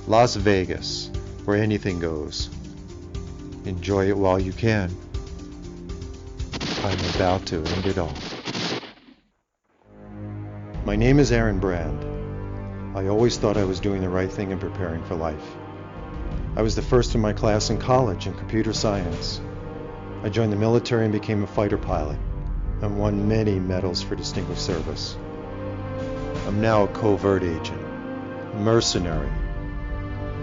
Las Vegas, where anything goes. Enjoy it while you can. I'm about to end it all. My name is Aaron Brand. I always thought I was doing the right thing and preparing for life. I was the first in my class in college in computer science. I joined the military and became a fighter pilot, and won many medals for distinguished service. I'm now a covert agent, mercenary,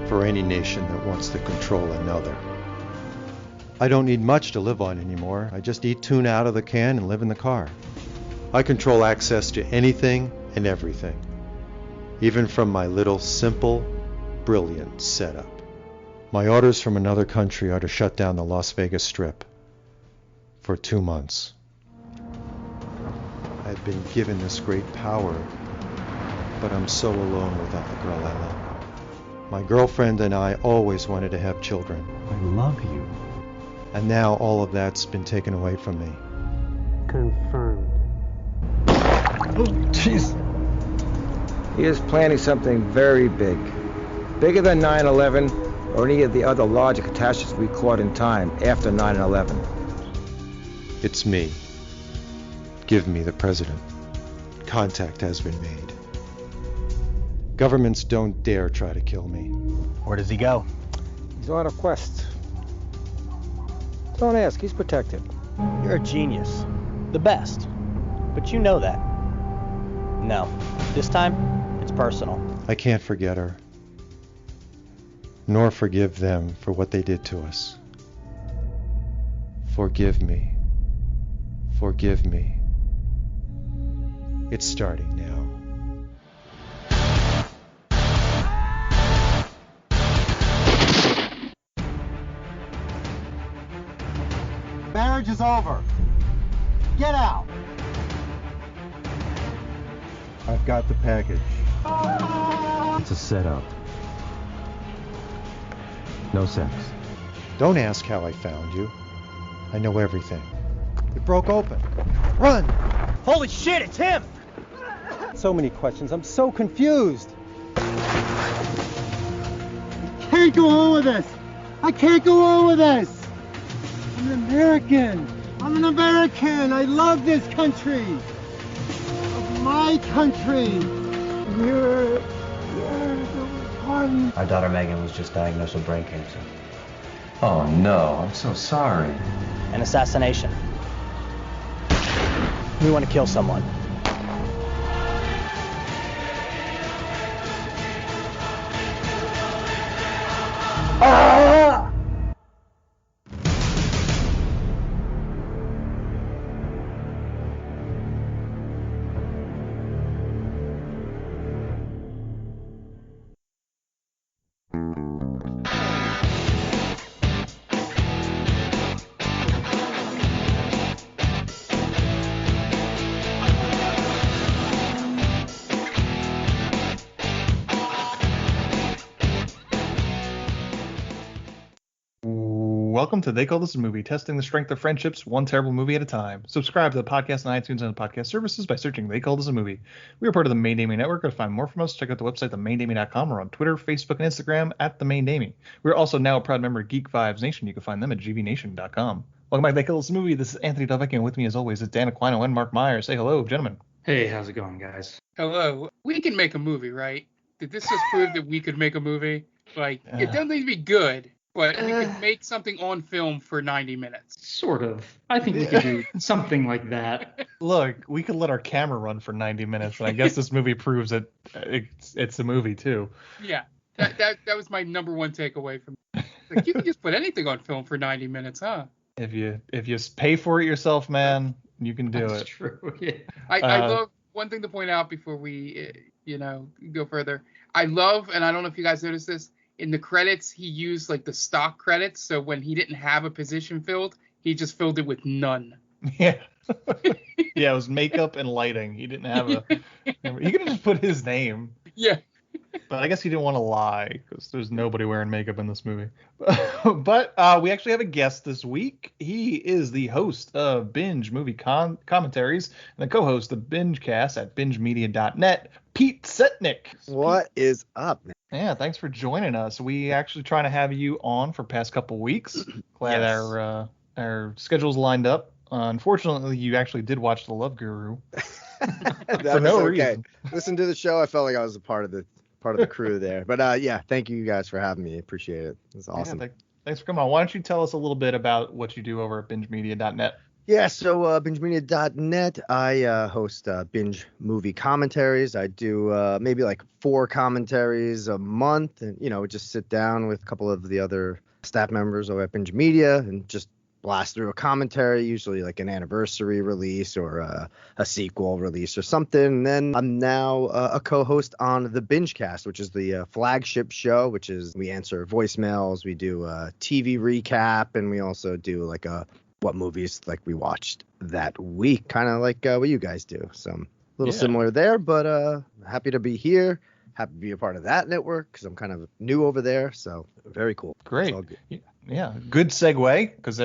for any nation that wants to control another. I don't need much to live on anymore. I just eat tuna out of the can and live in the car. I control access to anything and everything, even from my little simple, brilliant setup. My orders from another country are to shut down the Las Vegas Strip for 2 months. I've been given this great power, but I'm so alone without the girl I love. My girlfriend and I always wanted to have children. I love you. And now all of that's been taken away from me. Confirmed. Oh, jeez. He is planning something very big. Bigger than 9/11 or any of the other larger catastrophes we caught in time after 9/11. It's me. Give me the president. Contact has been made. Governments don't dare try to kill me. Where does he go? He's on a quest. Don't ask, he's protected. You're a genius. The best. But you know that. No. This time, it's personal. I can't forget her, nor forgive them for what they did to us. Forgive me. Forgive me. It's starting now. Marriage is over. Get out. I've got the package. It's a setup. No sex. Don't ask how I found you. I know everything. It broke open. Run! Holy shit, it's him! So many questions. I'm so confused. I can't go on with this. I can't go on with this. I'm an American. I'm an American. I love this country. Of my country. You're the one. Our daughter Megan was just diagnosed with brain cancer. Oh no, I'm so sorry. An assassination. We want to kill someone. Welcome to They Call This a Movie, testing the strength of friendships one terrible movie at a time. Subscribe to the podcast on iTunes and the podcast services by searching They Call This a Movie. We are part of the Main Damie Network. To find more from us, check out the website, themaindamie.com, or on Twitter, Facebook, and Instagram at The Main Damie. We're also now a proud member of Geek Vibes Nation. You can find them at gvnation.com. Welcome back to They Call This a Movie. This is Anthony Delvecchio, and with me as always is Dan Aquino and Mark Myers. Say hello, gentlemen. Hey, how's it going, guys? Hello. We can make a movie, right? Did this just prove that we could make a movie? Like, it doesn't need to be good, but we could make something on film for 90 minutes. Sort of. I think we could do something like that. Look, we could let our camera run for 90 minutes, and I guess this movie proves that it's a movie, too. Yeah, that was my number one takeaway from it. Like, you can just put anything on film for 90 minutes, huh? If you pay for it yourself, man, you can do That's it. true, yeah. I love one thing to point out before we, go further. I love, and I don't know if you guys noticed this, in the credits, he used like the stock credits. So when he didn't have a position filled, he just filled it with none. Yeah. Yeah, it was makeup and lighting. He didn't have a. He could have just put his name. Yeah. But I guess he didn't want to lie because there's nobody wearing makeup in this movie. But we actually have a guest this week. He is the host of Binge Movie Commentaries and the co-host of Bingecast at bingemedia.net, Pete Cetinich. What is up, man? Yeah, thanks for joining us. We actually trying to have you on for past couple weeks. Glad our schedules lined up. Unfortunately, you actually did watch The Love Guru. For no reason. Listen to the show. I felt like I was a part of the crew there. But yeah, thank you guys for having me. Appreciate it. It's awesome. Yeah, thanks for coming on. Why don't you tell us a little bit about what you do over at bingemedia.net? Yeah, so bingemedia.net, I host binge movie commentaries. I do maybe like 4 commentaries a month, and we just sit down with a couple of the other staff members over at Binge Media and just blast through a commentary, usually like an anniversary release or a sequel release or something. And then I'm now a co-host on the Bingecast, which is the flagship show, which is we answer voicemails, we do a TV recap, and we also do like what movies like we watched that week, kind of like what you guys do. So a little similar there, but happy to be here. Happy to be a part of that network because I'm kind of new over there. So very cool. Great. Yeah, good segue because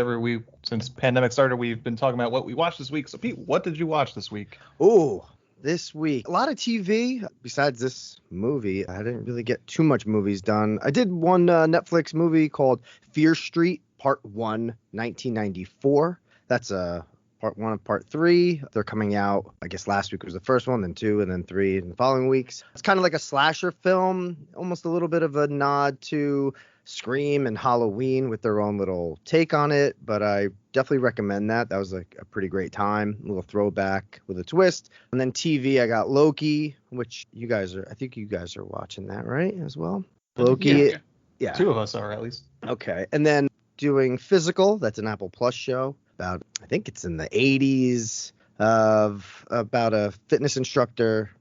since pandemic started, we've been talking about what we watched this week. So Pete, what did you watch this week? Oh, this week, a lot of TV. Besides this movie, I didn't really get too much movies done. I did one Netflix movie called Fear Street Part 1, 1994. That's Part 1 of Part 3. They're coming out, I guess last week was the first one, then 2, and then 3 in the following weeks. It's kind of like a slasher film, almost a little bit of a nod to Scream and Halloween with their own little take on it, but I definitely recommend that. That was like a pretty great time, a little throwback with a twist. And then TV, I got Loki, which I think you guys are watching that, right, as well? Loki. Yeah. 2 of us are, at least. Okay. And then doing Physical, that's an Apple Plus show about, I think it's in the 80s, about a fitness instructor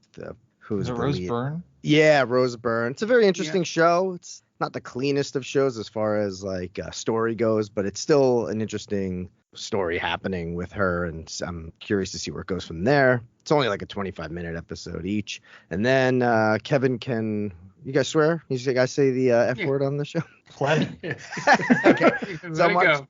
who's Rose Byrne? Yeah, Rose Byrne. It's a very interesting show. It's not the cleanest of shows as far as like story goes, but it's still an interesting story happening with her, and I'm curious to see where it goes from there. It's only like a 25-minute episode each. And then Kevin can... You guys swear? You guys say the F word on the show? Plenty. Okay. Let it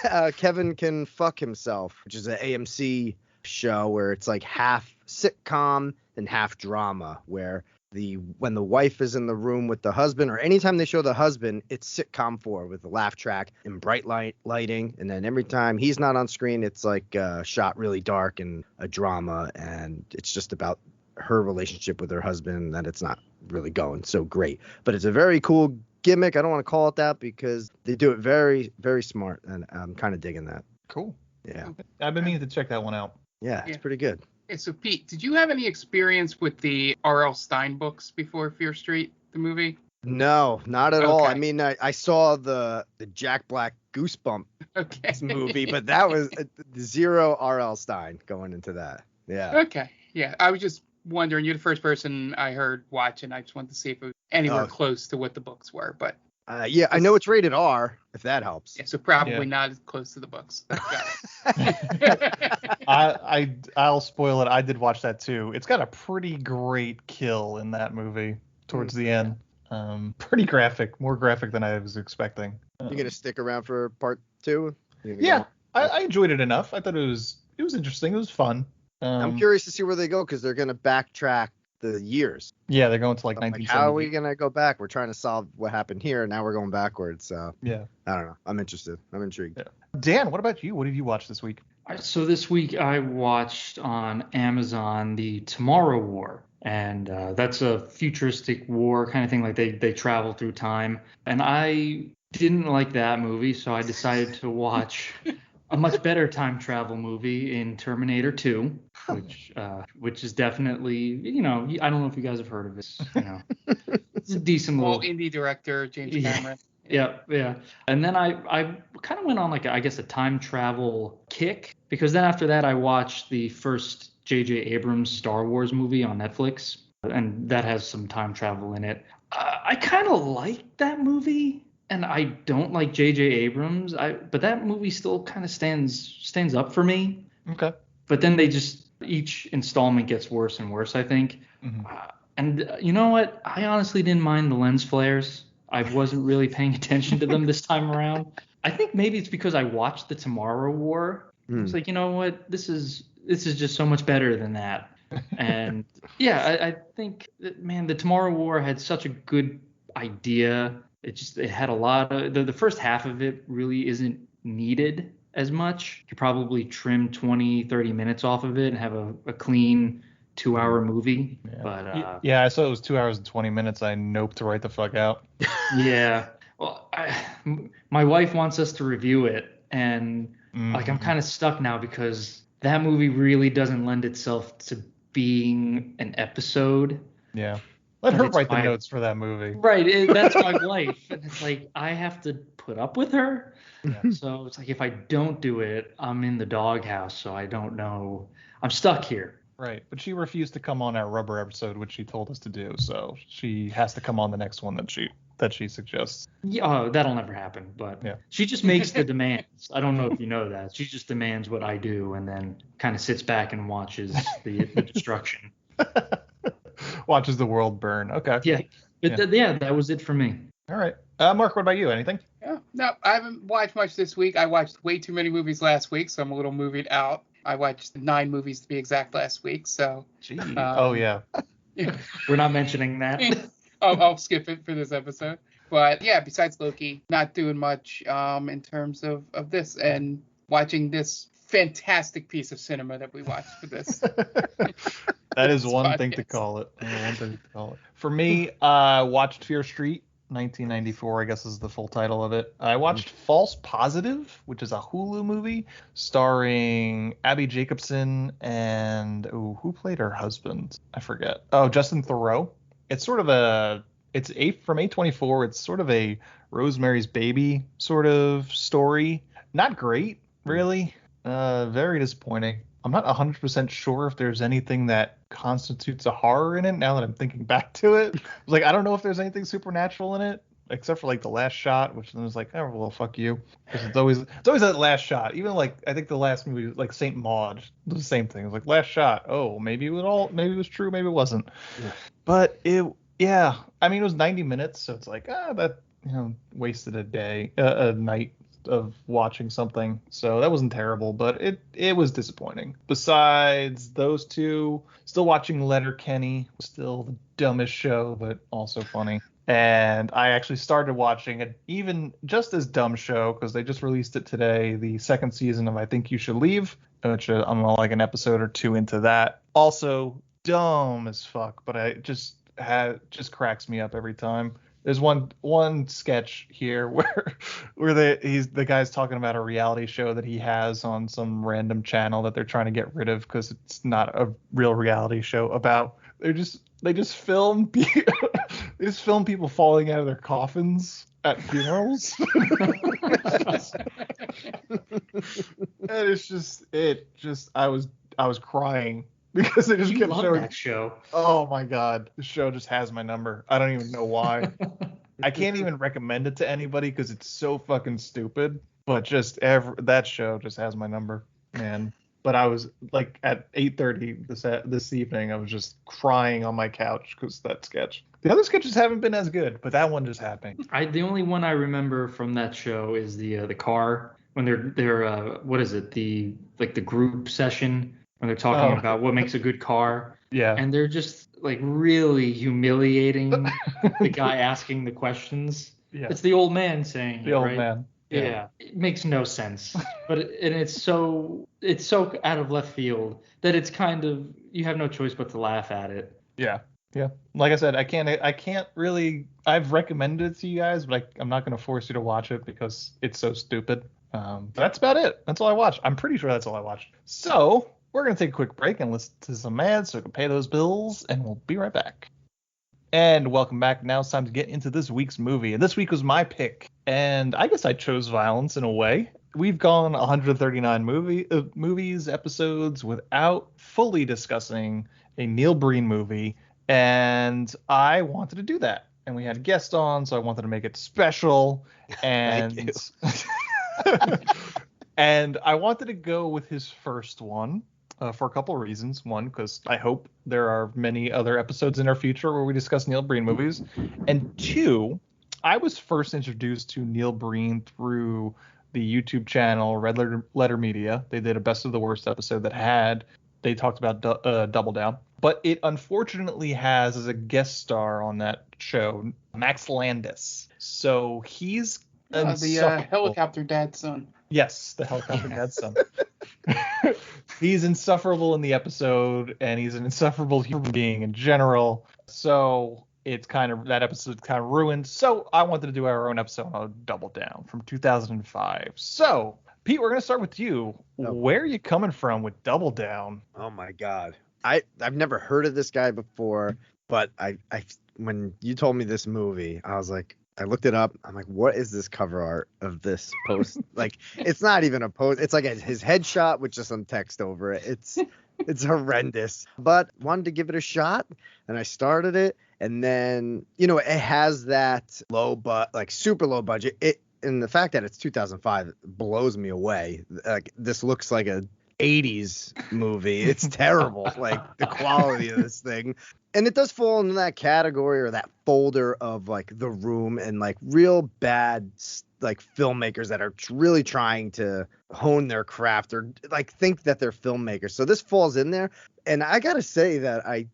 go. Kevin Can Fuck Himself, which is an AMC show where it's like half sitcom and half drama, where when the wife is in the room with the husband, or anytime they show the husband, it's sitcom 4 with the laugh track and bright lighting. And then every time he's not on screen, it's like shot really dark and a drama. And it's just about her relationship with her husband, that it's not really going so great. But it's a very cool gimmick. I don't want to call it that because they do it very, very smart. And I'm kind of digging that. Cool. Yeah. I've been meaning to check that one out. Yeah, it's pretty good. Yeah, so Pete, did you have any experience with the R.L. Stein books before Fear Street, the movie? No, not at all. I mean, I saw the Jack Black Goosebump movie, but that was zero R.L. Stein going into that. Yeah. Okay. Yeah, I was just wondering. You're the first person I heard watch, and I just wanted to see if it was anywhere close to what the books were. But yeah, I know it's rated R, if that helps. Yeah, so probably not as close to the books. I'll spoil it. I did watch that too. It's got a pretty great kill in that movie towards the end. Pretty graphic, more graphic than I was expecting. You gonna stick around for part 2? Yeah, I enjoyed it enough. I thought it was interesting. It was fun. I'm curious to see where they go because they're gonna backtrack the years. Yeah, they're going to like 1970. How are we gonna go back? We're trying to solve what happened here, and now we're going backwards. So yeah, I don't know. I'm interested. I'm intrigued. Yeah. Dan, what about you? What have you watched this week? So this week I watched on Amazon the Tomorrow War, and that's a futuristic war kind of thing. Like they travel through time, and I didn't like that movie, so I decided to watch a much better time travel movie in Terminator 2, which is definitely, I don't know if you guys have heard of it. It's a decent little indie director, James Cameron. Yeah. And then I kind of went on a time travel kick, because then after that I watched the first J.J. Abrams Star Wars movie on Netflix, and that has some time travel in it. I kind of liked that movie. And I don't like J.J. Abrams, but that movie still kind of stands up for me. Okay. But then each installment gets worse and worse, I think. Mm-hmm. And you know what? I honestly didn't mind the lens flares. I wasn't really paying attention to them this time around. I think maybe it's because I watched the Tomorrow War. I was like, you know what? This is just so much better than that. And yeah, I think that, man, the Tomorrow War had such a good idea. It had a lot of the first half of it really isn't needed as much. You could probably trim 20, 30 minutes off of it and have a clean 2-hour movie. Yeah. But yeah, I saw it was 2 hours and 20 minutes. I noped right the fuck out. yeah. Well, my wife wants us to review it, and like I'm Mhm. kind of stuck now because that movie really doesn't lend itself to being an episode. Yeah. Let And her it's write the my- notes for that movie. Right, that's my wife, and it's like I have to put up with her. Yeah. So it's like if I don't do it, I'm in the doghouse. So I don't know. I'm stuck here. Right. But she refused to come on our rubber episode, which she told us to do. So she has to come on the next one that she suggests. Yeah, that'll never happen. But Yeah. she just makes the demands. I don't know if you know that. She just demands what I do, and then kind of sits back and watches the destruction. Watches the world burn. Okay. Yeah. But that was it for me. All right. Mark, what about you? Anything? Yeah. No, I haven't watched much this week. I watched way too many movies last week, so I'm a little moved out. I watched 9 movies to be exact last week, so. Gee. Oh yeah. We're not mentioning that. I'll skip it for this episode. But yeah, besides Loki, not doing much in terms of this and watching this fantastic piece of cinema that we watched for this. That is This one thing to podcast. call it. One thing to call it. For me, watched Fear Street, 1994, I guess is the full title of it. I watched False Positive, which is a Hulu movie starring Abby Jacobson and who played her husband? I forget. Oh, Justin Theroux. It's sort of from A24. It's sort of a Rosemary's Baby sort of story. Not great, really. Very disappointing. I'm not 100% sure if there's anything that constitutes a horror in it now that I'm thinking back to it. Like, I don't know if there's anything supernatural in it, except for like the last shot, which then was like, oh, well, fuck you. Because it's always that last shot. Even like, I think the last movie, like Saint Maud, was the same thing. It was like, last shot. Oh, maybe it was true, maybe it wasn't. Yeah. But I mean, it was 90 minutes, so it's like, that, wasted a night of watching something. So that wasn't terrible, but it was disappointing. Besides those two, still watching Letterkenny, still the dumbest show, but also funny. And I actually started watching an even just as dumb show because they just released it today, the second season of I Think You Should Leave, which I'm like an episode or two into that. Also dumb as fuck, but it just cracks me up every time. There's one sketch here where the guy's talking about a reality show that he has on some random channel that they're trying to get rid of because it's not a real reality show about. They just film people falling out of their coffins at funerals. And I was crying because they just You kept love showing that show. Oh my god, the show just has my number. I don't even know why. I can't even recommend it to anybody because it's so fucking stupid. But just that show just has my number, man. But I was like at 8:30 this evening, I was just crying on my couch because that sketch. The other sketches haven't been as good, but that one just happened. The only one I remember from that show is the car when they're what is it, the group session when they're talking about what makes a good car. Yeah. And they're just like really humiliating the guy asking the questions. Yeah. It's the old man saying The it, old right? man. Yeah. It makes no sense. But it's so out of left field that it's kind of, you have no choice but to laugh at it. Yeah. Yeah. Like I said, I can't really, I've recommended it to you guys, but I'm not going to force you to watch it because it's so stupid. But that's about it. That's all I watched. I'm pretty sure that's all I watched. So we're going to take a quick break and listen to some ads so we can pay those bills, and we'll be right back. And welcome back. Now it's time to get into this week's movie. And this week was my pick. And I guess I chose violence in a way. We've gone 139 episodes without fully discussing a Neil Breen movie. And I wanted to do that. And we had a guest on, so I wanted to make it special. And and I wanted to go with his first one. for a couple of reasons. One, because I hope there are many other episodes in our future where we discuss Neil Breen movies. And two, I was first introduced to Neil Breen through the YouTube channel Red Letter Media. They did a Best of the Worst episode they talked about Double Down. But it unfortunately has as a guest star on that show Max Landis. So he's the helicopter dad's son. Yes, the helicopter dad's son. He's insufferable in the episode, and he's an insufferable human being in general. So that episode's kind of ruined. So I wanted to do our own episode on Double Down from 2005. So Pete, we're gonna start with you. Oh. Where are you coming from with Double Down? Oh my God. I've never heard of this guy before, but I when you told me this movie, I was like, I looked it up. I'm like, what is this cover art of this post? Like, it's not even a post. It's like his headshot with just some text over it. It's horrendous. But wanted to give it a shot, and I started it, and then it has that super low budget. And the fact that it's 2005 blows me away. Like, this looks like a 80s movie. It's terrible, like the quality of this thing. And it does fall into that category or that folder of like The Room and like real bad like filmmakers that are really trying to hone their craft or like think that they're filmmakers. So this falls in there. And I gotta say that I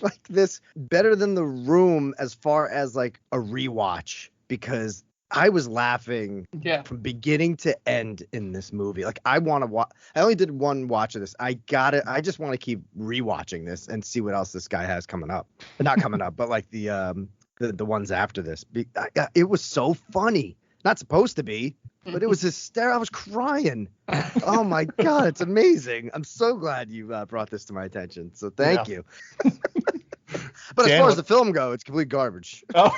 like this better than The Room as far as like a rewatch, because I was laughing from beginning to end in this movie. Like, I want to watch. I only did one watch of this. I just want to keep rewatching this and see what else this guy has coming up. Not coming up, but like the ones after this. It was so funny. Not supposed to be, but it was hysterical. I was crying. Oh my God, it's amazing. I'm so glad you brought this to my attention. So thank you. But as far as the film goes, it's complete garbage. Oh.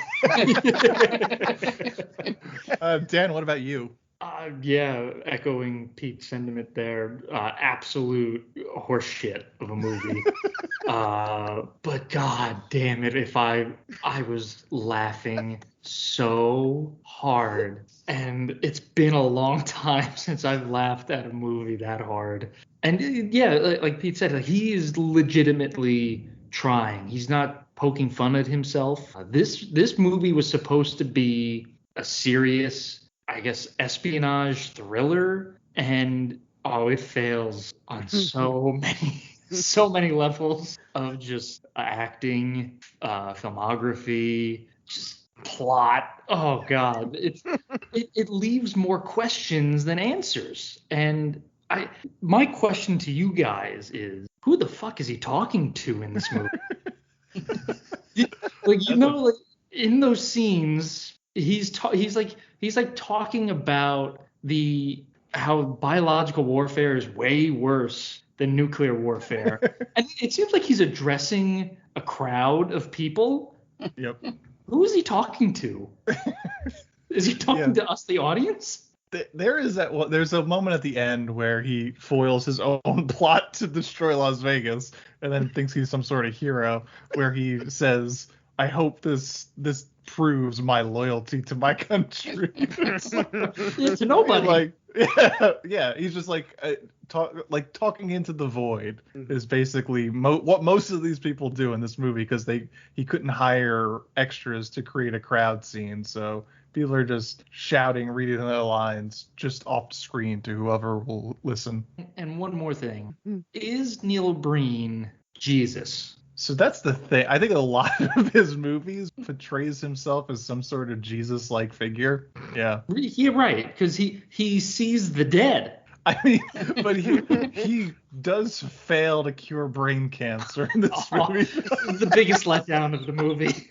Dan, what about you? Echoing Pete's sentiment there. Absolute horseshit of a movie. But God damn it, if I was laughing so hard, and it's been a long time since I've laughed at a movie that hard. And like Pete said, he is legitimately trying. He's not poking fun at himself. This movie was supposed to be a serious, I guess, espionage thriller, and it fails on so many levels of just acting, filmography, just plot. Oh God, it leaves more questions than answers. And my question to you guys is, who the fuck is he talking to in this movie? Like, in those scenes, he's talking about how biological warfare is way worse than nuclear warfare. And it seems like he's addressing a crowd of people. Yep. Who is he talking to? Is he talking to us, the audience? There's a moment at the end where he foils his own plot to destroy Las Vegas and then thinks he's some sort of hero, where he says, I hope this proves my loyalty to my country. To nobody. He's just talking into the void is basically what most of these people do in this movie, because he couldn't hire extras to create a crowd scene, so people are just shouting, reading their lines just off screen to whoever will listen. And one more thing. Is Neil Breen Jesus? So that's the thing. I think a lot of his movies portrays himself as some sort of Jesus-like figure. Yeah. Yeah, right. Because he sees the dead. I mean, but he does fail to cure brain cancer in this movie. The biggest letdown of the movie.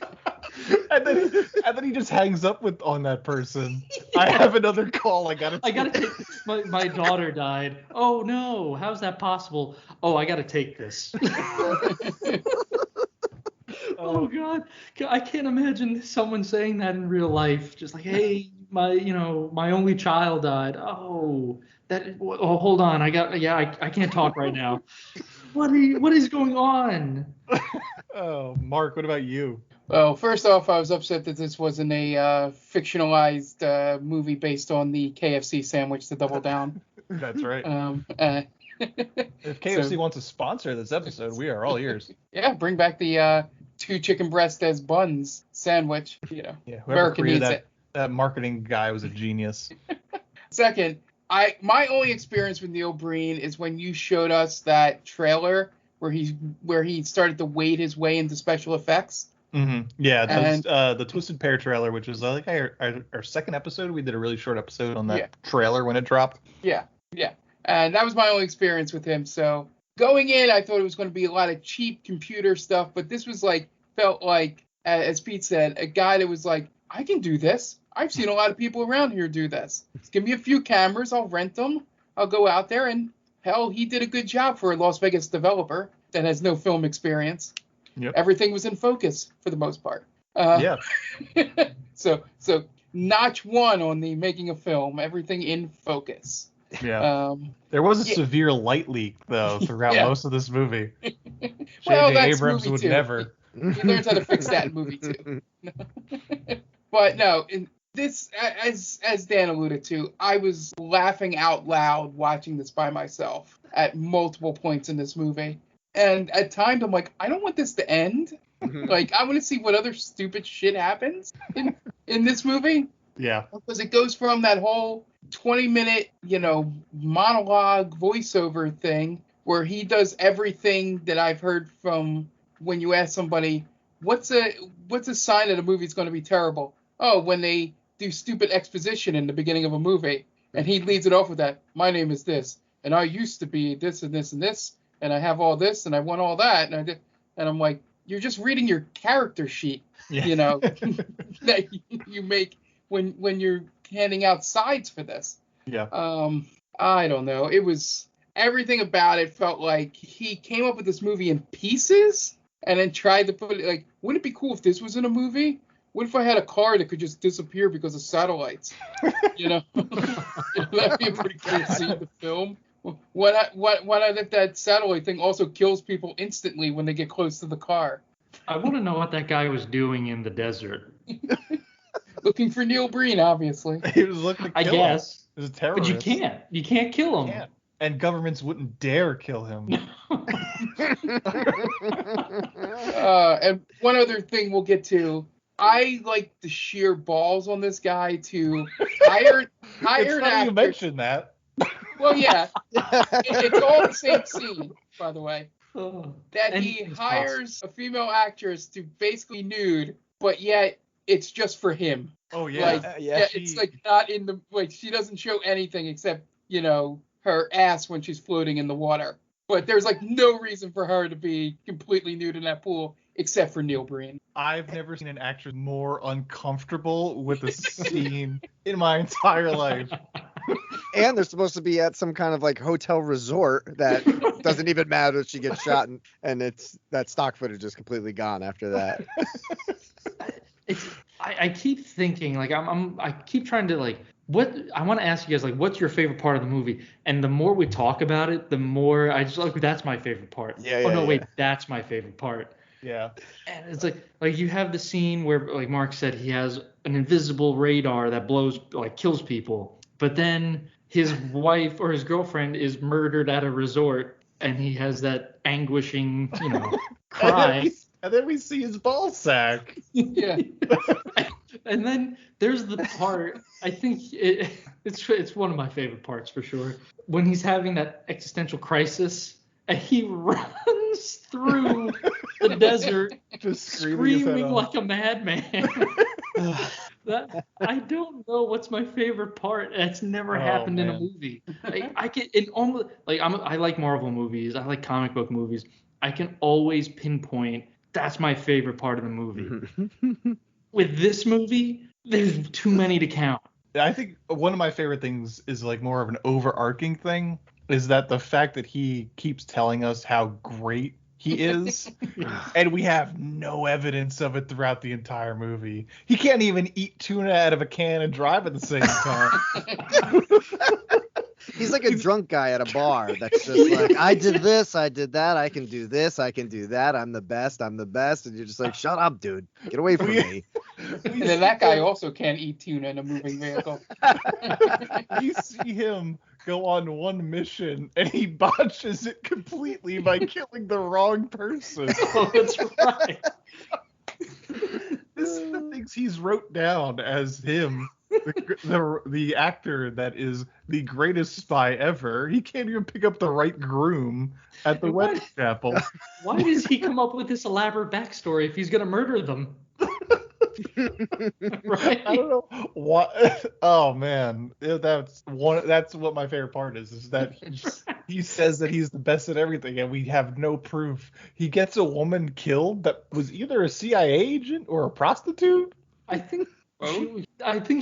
And then he just hangs up on that person. Yeah. I have another call. I gotta take my daughter died. Oh no, how's that possible? Oh, I gotta take this. Oh God, I can't imagine someone saying that in real life. Just like, hey, my only child died. Oh, hold on, I can't talk right now. What is going on? Oh, Mark, what about you? Well, first off, I was upset that this wasn't a fictionalized movie based on the KFC sandwich, The Double Down. That's right. If KFC wants to sponsor this episode, we are all ears. Yeah, bring back the 2 chicken breast as buns sandwich. You know, Yeah, whoever America created needs it. that marketing guy was a genius. Second, my only experience with Neil Breen is when you showed us that trailer where he started to wade his way into special effects. Mm-hmm. Yeah, And the Twisted Pair trailer, which was like our second episode. We did a really short episode on that trailer when it dropped. yeah, and that was my only experience with him. So going in, I thought it was going to be a lot of cheap computer stuff, but this was felt like, as Pete said, a guy that was like, I can do this. I've seen a lot of people around here do this. Give me a few cameras, I'll rent them. I'll go out there, and hell, he did a good job for a Las Vegas developer that has no film experience. Yep. Everything was in focus for the most part. Yeah. So notch 1 on the making a film, everything in focus. Yeah. There was a severe light leak though throughout most of this movie. Well, J.J. that's Abrams movie would two. never. He learns how to fix that in movie 2. But no, in this, as Dan alluded to, I was laughing out loud watching this by myself at multiple points in this movie. And at times I'm like, I don't want this to end. Like, I want to see what other stupid shit happens in this movie. Yeah. Because it goes from that whole 20-minute, monologue voiceover thing where he does everything that I've heard from when you ask somebody, what's a sign that a movie's going to be terrible? Oh, when they do stupid exposition in the beginning of a movie. And he leads it off with that, my name is this, and I used to be this and this and this, and I have all this, and I want all that, and I did, and I'm like, you're just reading your character sheet, that you make when you're handing out sides for this. Yeah. I don't know. It was, everything about it felt like he came up with this movie in pieces and then tried to put it, like, wouldn't it be cool if this was in a movie? What if I had a car that could just disappear because of satellites? That'd be a pretty cool scene to film. Why not if that satellite thing also kills people instantly when they get close to the car? I want to know what that guy was doing in the desert. Looking for Neil Breen, obviously. He was looking to kill him. I guess. He was a terrorist. But you can't kill him. And governments wouldn't dare kill him. And one other thing we'll get to. I like the sheer balls on this guy to hire It's an funny actor. you mentioned that. Well, yeah, it's all the same scene, by the way. That he hires a female actress to basically nude, but yet it's just for him. Oh yeah, it's like not in the, like, she doesn't show anything except her ass when she's floating in the water. But there's like no reason for her to be completely nude in that pool except for Neil Breen. I've never seen an actress more uncomfortable with a scene in my entire life. And they're supposed to be at some kind of like hotel resort that doesn't even matter if she gets shot, and it's that stock footage is completely gone after that. I keep thinking, like, I keep trying to, like, what I want to ask you guys, like, what's your favorite part of the movie? And the more we talk about it, the more I just like, that's my favorite part. Wait, that's my favorite part. Yeah. And it's like you have the scene where, like Mark said, he has an invisible radar that kills people, but then his wife or his girlfriend is murdered at a resort, and he has that anguishing, cry. And then we see his ball sack. Yeah. And then there's the part, I think it's one of my favorite parts for sure, when he's having that existential crisis and he runs through the desert just screaming like a madman. I don't know what's my favorite part. It's never happened in a movie. I like Marvel movies. I like comic book movies. I can always pinpoint that's my favorite part of the movie. With this movie, there's too many to count. I think one of my favorite things is like more of an overarching thing, is that the fact that he keeps telling us how great he is, and we have no evidence of it throughout the entire movie. He can't even eat tuna out of a can and drive at the same time. He's like a drunk guy at a bar that's just like, I did this, I did that, I can do this, I can do that, I'm the best, and you're just like, shut up, dude, get away from me. And then that guy also can't eat tuna in a moving vehicle. You see him go on one mission and he botches it completely by killing the wrong person. Oh, that's right. This is the things he's wrote down as him, the actor that is the greatest spy ever. He can't even pick up the right groom at the wedding chapel. Why does he come up with this elaborate backstory if he's gonna murder them? Right? I don't know what. Oh man, that's what my favorite part is that he says that he's the best at everything, and we have no proof. He gets a woman killed that was either a CIA agent or a prostitute. I think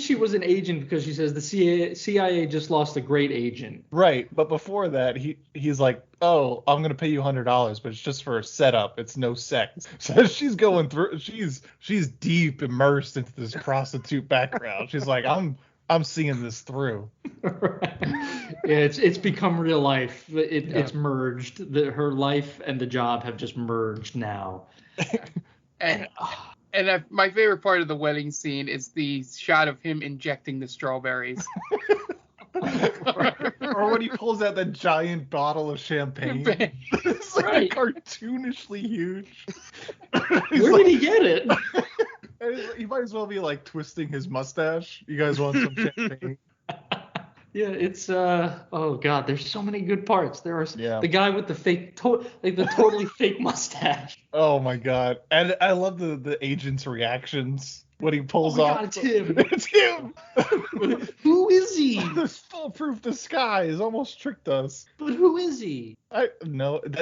she was an agent because she says the CIA just lost a great agent. Right, but before that, he's like, "Oh, I'm gonna pay you $100, but it's just for a setup. It's no sex." So she's going through. She's deep immersed into this prostitute background. She's like, "I'm seeing this through." Yeah, it's become real life. It's merged. Her life and the job have just merged now. And my favorite part of the wedding scene is the shot of him injecting the strawberries. Or when he pulls out that giant bottle of champagne. It's like cartoonishly huge. Where did he get it? He might as well be like twisting his mustache. You guys want some champagne? Yeah, it's oh god, there's so many good parts. There are the guy with the fake, the totally fake mustache. Oh my god, and I love the agent's reactions when he pulls off. God, it's him. It's him. Who is he? This foolproof disguise almost tricked us. But who is he?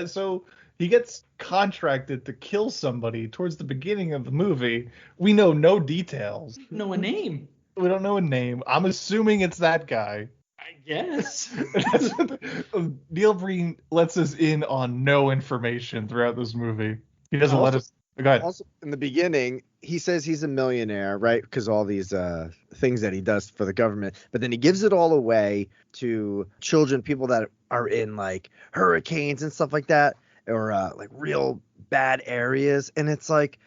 So he gets contracted to kill somebody towards the beginning of the movie. We know no details. Know a name. We don't know a name. I'm assuming it's that guy. I guess. Neil Breen lets us in on no information throughout this movie. He doesn't let us. Go ahead. Also, in the beginning, he says he's a millionaire, right? Because all these things that he does for the government. But then he gives it all away to children, people that are in like hurricanes and stuff like that, or like real bad areas. And it's like,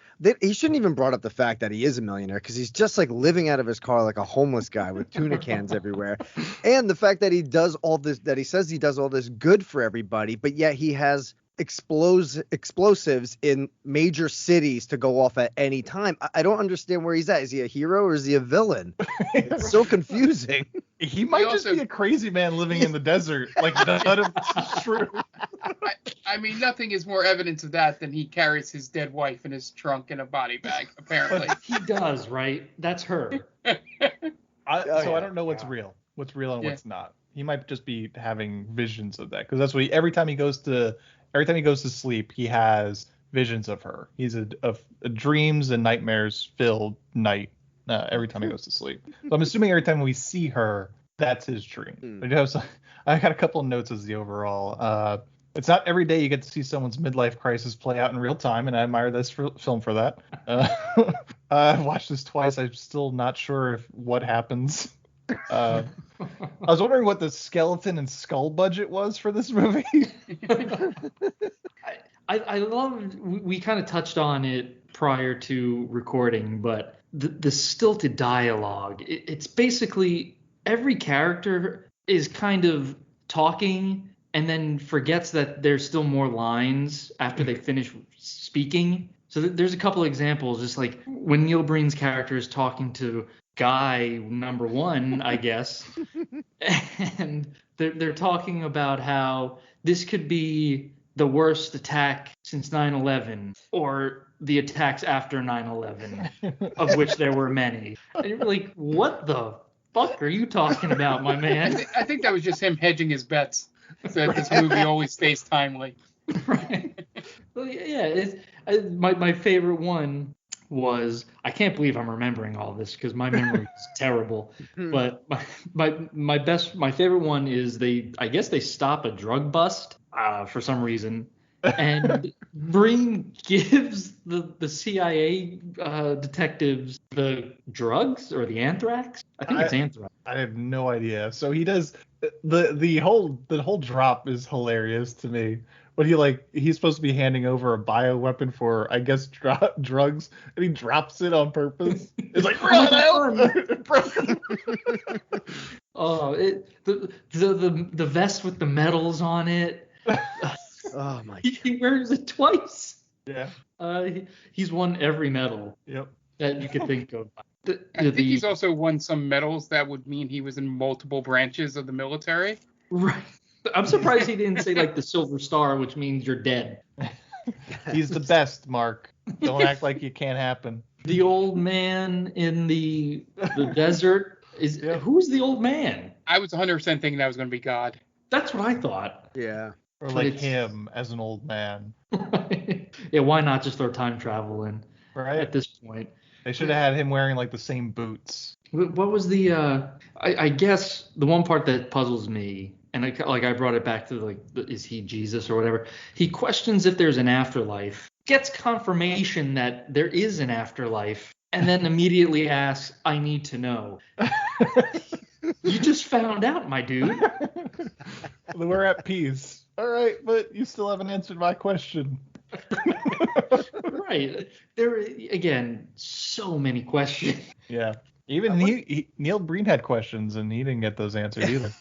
he shouldn't even brought up the fact that he is a millionaire, because he's just like living out of his car like a homeless guy with tuna cans everywhere. And the fact that he does all this, that he says he does all this good for everybody, but yet he has explosives in major cities to go off at any time. I don't understand where he's at. Is he a hero or is he a villain? It's so confusing. He might just be a crazy man living in the desert. Like, none of this is true. I mean, nothing is more evidence of that than he carries his dead wife in his trunk in a body bag, apparently. He does, right? That's her. I don't know what's real and what's not. He might just be having visions of that, because that's what every time he goes to sleep, he has visions of her. He's a dreams and nightmares filled night every time he goes to sleep. So I'm assuming every time we see her, that's his dream. I got a couple of notes as the overall. It's not every day you get to see someone's midlife crisis play out in real time, and I admire this film for that. I've watched this twice. I'm still not sure what happens. I was wondering what the skeleton and skull budget was for this movie. I love, we kind of touched on it prior to recording, but the stilted dialogue, it's basically every character is kind of talking and then forgets that there's still more lines after they finish speaking. So there's a couple of examples, just like when Neil Breen's character is talking to guy number one, I guess, and they're talking about how this could be the worst attack since 9/11, or the attacks after 9/11, of which there were many. And you're like, what the fuck are you talking about, my man? I think that was just him hedging his bets, so that this movie always stays timely. Right. Well, yeah. My favorite one was, I can't believe I'm remembering all this because my memory is terrible. But my favorite one is I guess they stop a drug bust for some reason, and Breen gives the CIA detectives the drugs or the anthrax. I think it's anthrax. I have no idea. So he does the whole drop is hilarious to me. But he's supposed to be handing over a bioweapon for, I guess, drugs, and he drops it on purpose. It's like, Oh, the vest with the medals on it. Oh my. He wears it twice. Yeah. He's won every medal Yep. that you could think of. I think he's also won some medals that would mean he was in multiple branches of the military. Right. I'm surprised he didn't say like the Silver Star, which means you're dead. He's the best, Mark. Don't act like it can't happen. The old man in the desert is who's the old man? I was 100% thinking that was going to be God. That's what I thought. Yeah. Or like him as an old man. Yeah, why not just throw time travel in? Right. At this point. They should have had him wearing like the same boots. What was the I guess the one part that puzzles me, and I brought it back to like, is he Jesus or whatever? He questions if there's an afterlife, gets confirmation that there is an afterlife, and then immediately asks, I need to know. You just found out, my dude. We're at peace. All right, but you still haven't answered my question. Right. There, again, so many questions. Yeah. Even Neil Breen had questions, and he didn't get those answered either.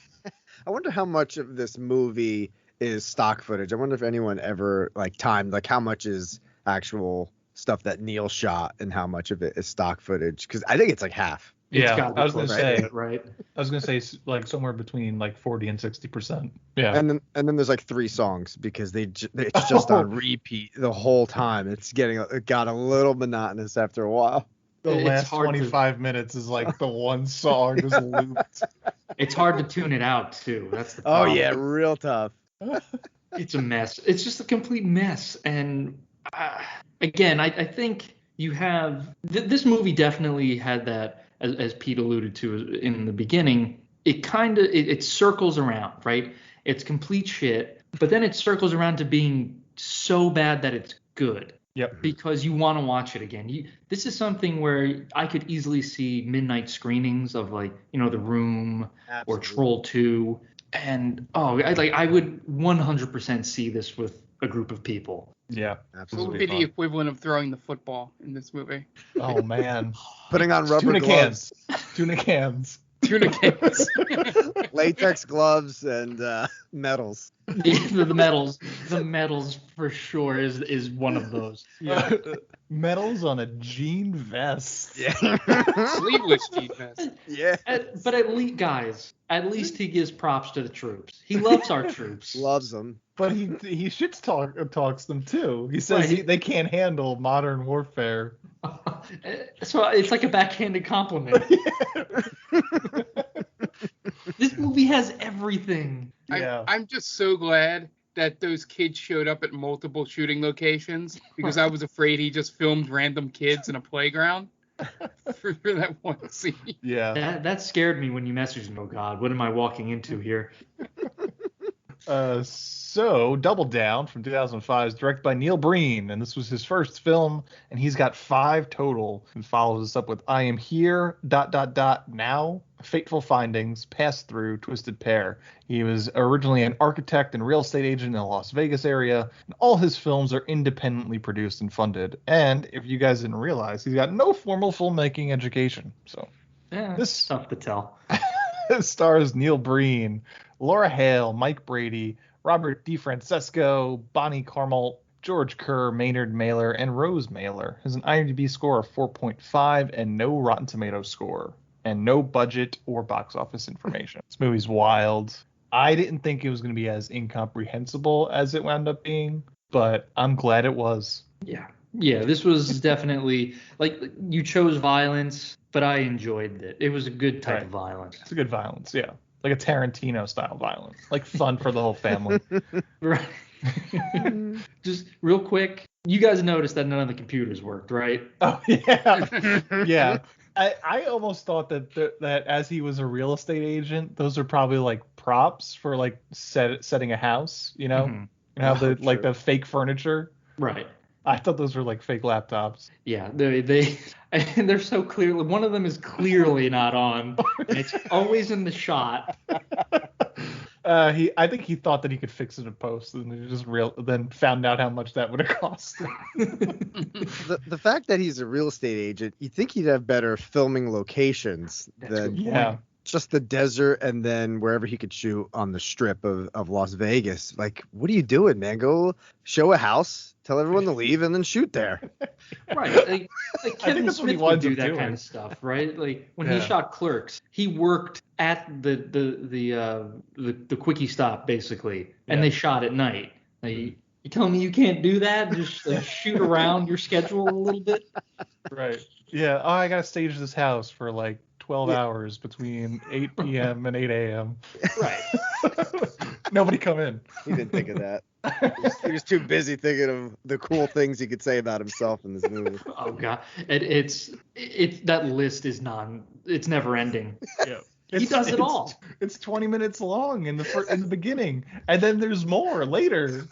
I wonder how much of this movie is stock footage. I wonder if anyone ever timed how much is actual stuff that Neil shot and how much of it is stock footage, because I think it's like half. Yeah, I was gonna say right. I was gonna say like somewhere between like 40 and 60%. Yeah. And then there's like 3 songs because it's just on repeat the whole time. It got a little monotonous after a while. The last 25 minutes is like the one song just looped. It's hard to tune it out too. That's the problem. Oh yeah, real tough. It's a mess. It's just a complete mess. And again, I think you have this movie definitely had that, as Pete alluded to in the beginning. It circles around, right? It's complete shit, but then it circles around to being so bad that it's good. Yep. Because you want to watch it again. This is something where I could easily see midnight screenings of The Room. Absolutely. Or Troll 2. And I would 100% see this with a group of people. Yeah, absolutely. What would be the equivalent of throwing the football in this movie? Oh man. Putting on rubber gloves. Tuna cans. Tuna cans. Latex gloves and medals. The medals for sure is one of those. Yeah. Medals on a jean vest. Yeah. Sleeveless jean vest. Yeah. But at least he gives props to the troops. He loves our troops. Loves them. But he talks them too. He says they can't handle modern warfare. So it's like a backhanded compliment. This movie has everything. Yeah. I'm just so glad that those kids showed up at multiple shooting locations, because I was afraid he just filmed random kids in a playground for that one scene. Yeah. That scared me when you messaged me. Oh God, what am I walking into here? So Double Down from 2005 is directed by Neil Breen, and this was his first film, and he's got 5 total, and follows us up with I Am Here, ... Now, Fateful Findings, Pass Through, Twisted Pair. He was originally an architect and real estate agent in the Las Vegas area, and all his films are independently produced and funded. And if you guys didn't realize, he's got no formal filmmaking education. So this tough to tell. It stars Neil Breen, Laura Hale, Mike Brady, Robert DeFrancesco, Bonnie Carmel, George Kerr, Maynard Mailer, and Rose Mailer. Has an IMDb score of 4.5 and no Rotten Tomatoes score, and no budget or box office information. This movie's wild. I didn't think it was going to be as incomprehensible as it wound up being, but I'm glad it was. Yeah, this was definitely, you chose violence, but I enjoyed it. It was a good type of violence. It's a good violence, yeah. Like a Tarantino style violence. Like fun for the whole family. Right. Just real quick, you guys noticed that none of the computers worked, right? Oh, yeah. Yeah. I almost thought that as he was a real estate agent, those are probably like props for setting a house, you know? Mm-hmm. And how the fake furniture. Right. I thought those were like fake laptops. Yeah, they're so clearly, one of them is clearly not on, and it's always in the shot. I think he thought that he could fix it in post, and then found out how much that would have cost. The fact that he's a real estate agent, you'd think he'd have better filming locations than. Yeah. just the desert and then wherever he could shoot on the strip of Las Vegas. Like, what are you doing, man? Go show a house, tell everyone to leave, and then shoot there. Right. Like Kevin that's what he Smith would winds do up that doing. kind of stuff, right? Like when he Yeah. shot Clerks, he worked at the quickie stop basically, and Yeah. they shot at night. Like, you telling me you can't do that? Just like shoot around your schedule a little bit? Right. Yeah. Oh, I gotta stage this house for like 12 hours between 8 p.m. and 8 a.m. Right. Nobody come in. He didn't think of that. He was too busy thinking of the cool things he could say about himself in this movie. Oh god, it's that list is it's never ending. Yeah. He does it all. It's 20 minutes long in the beginning, and then there's more later.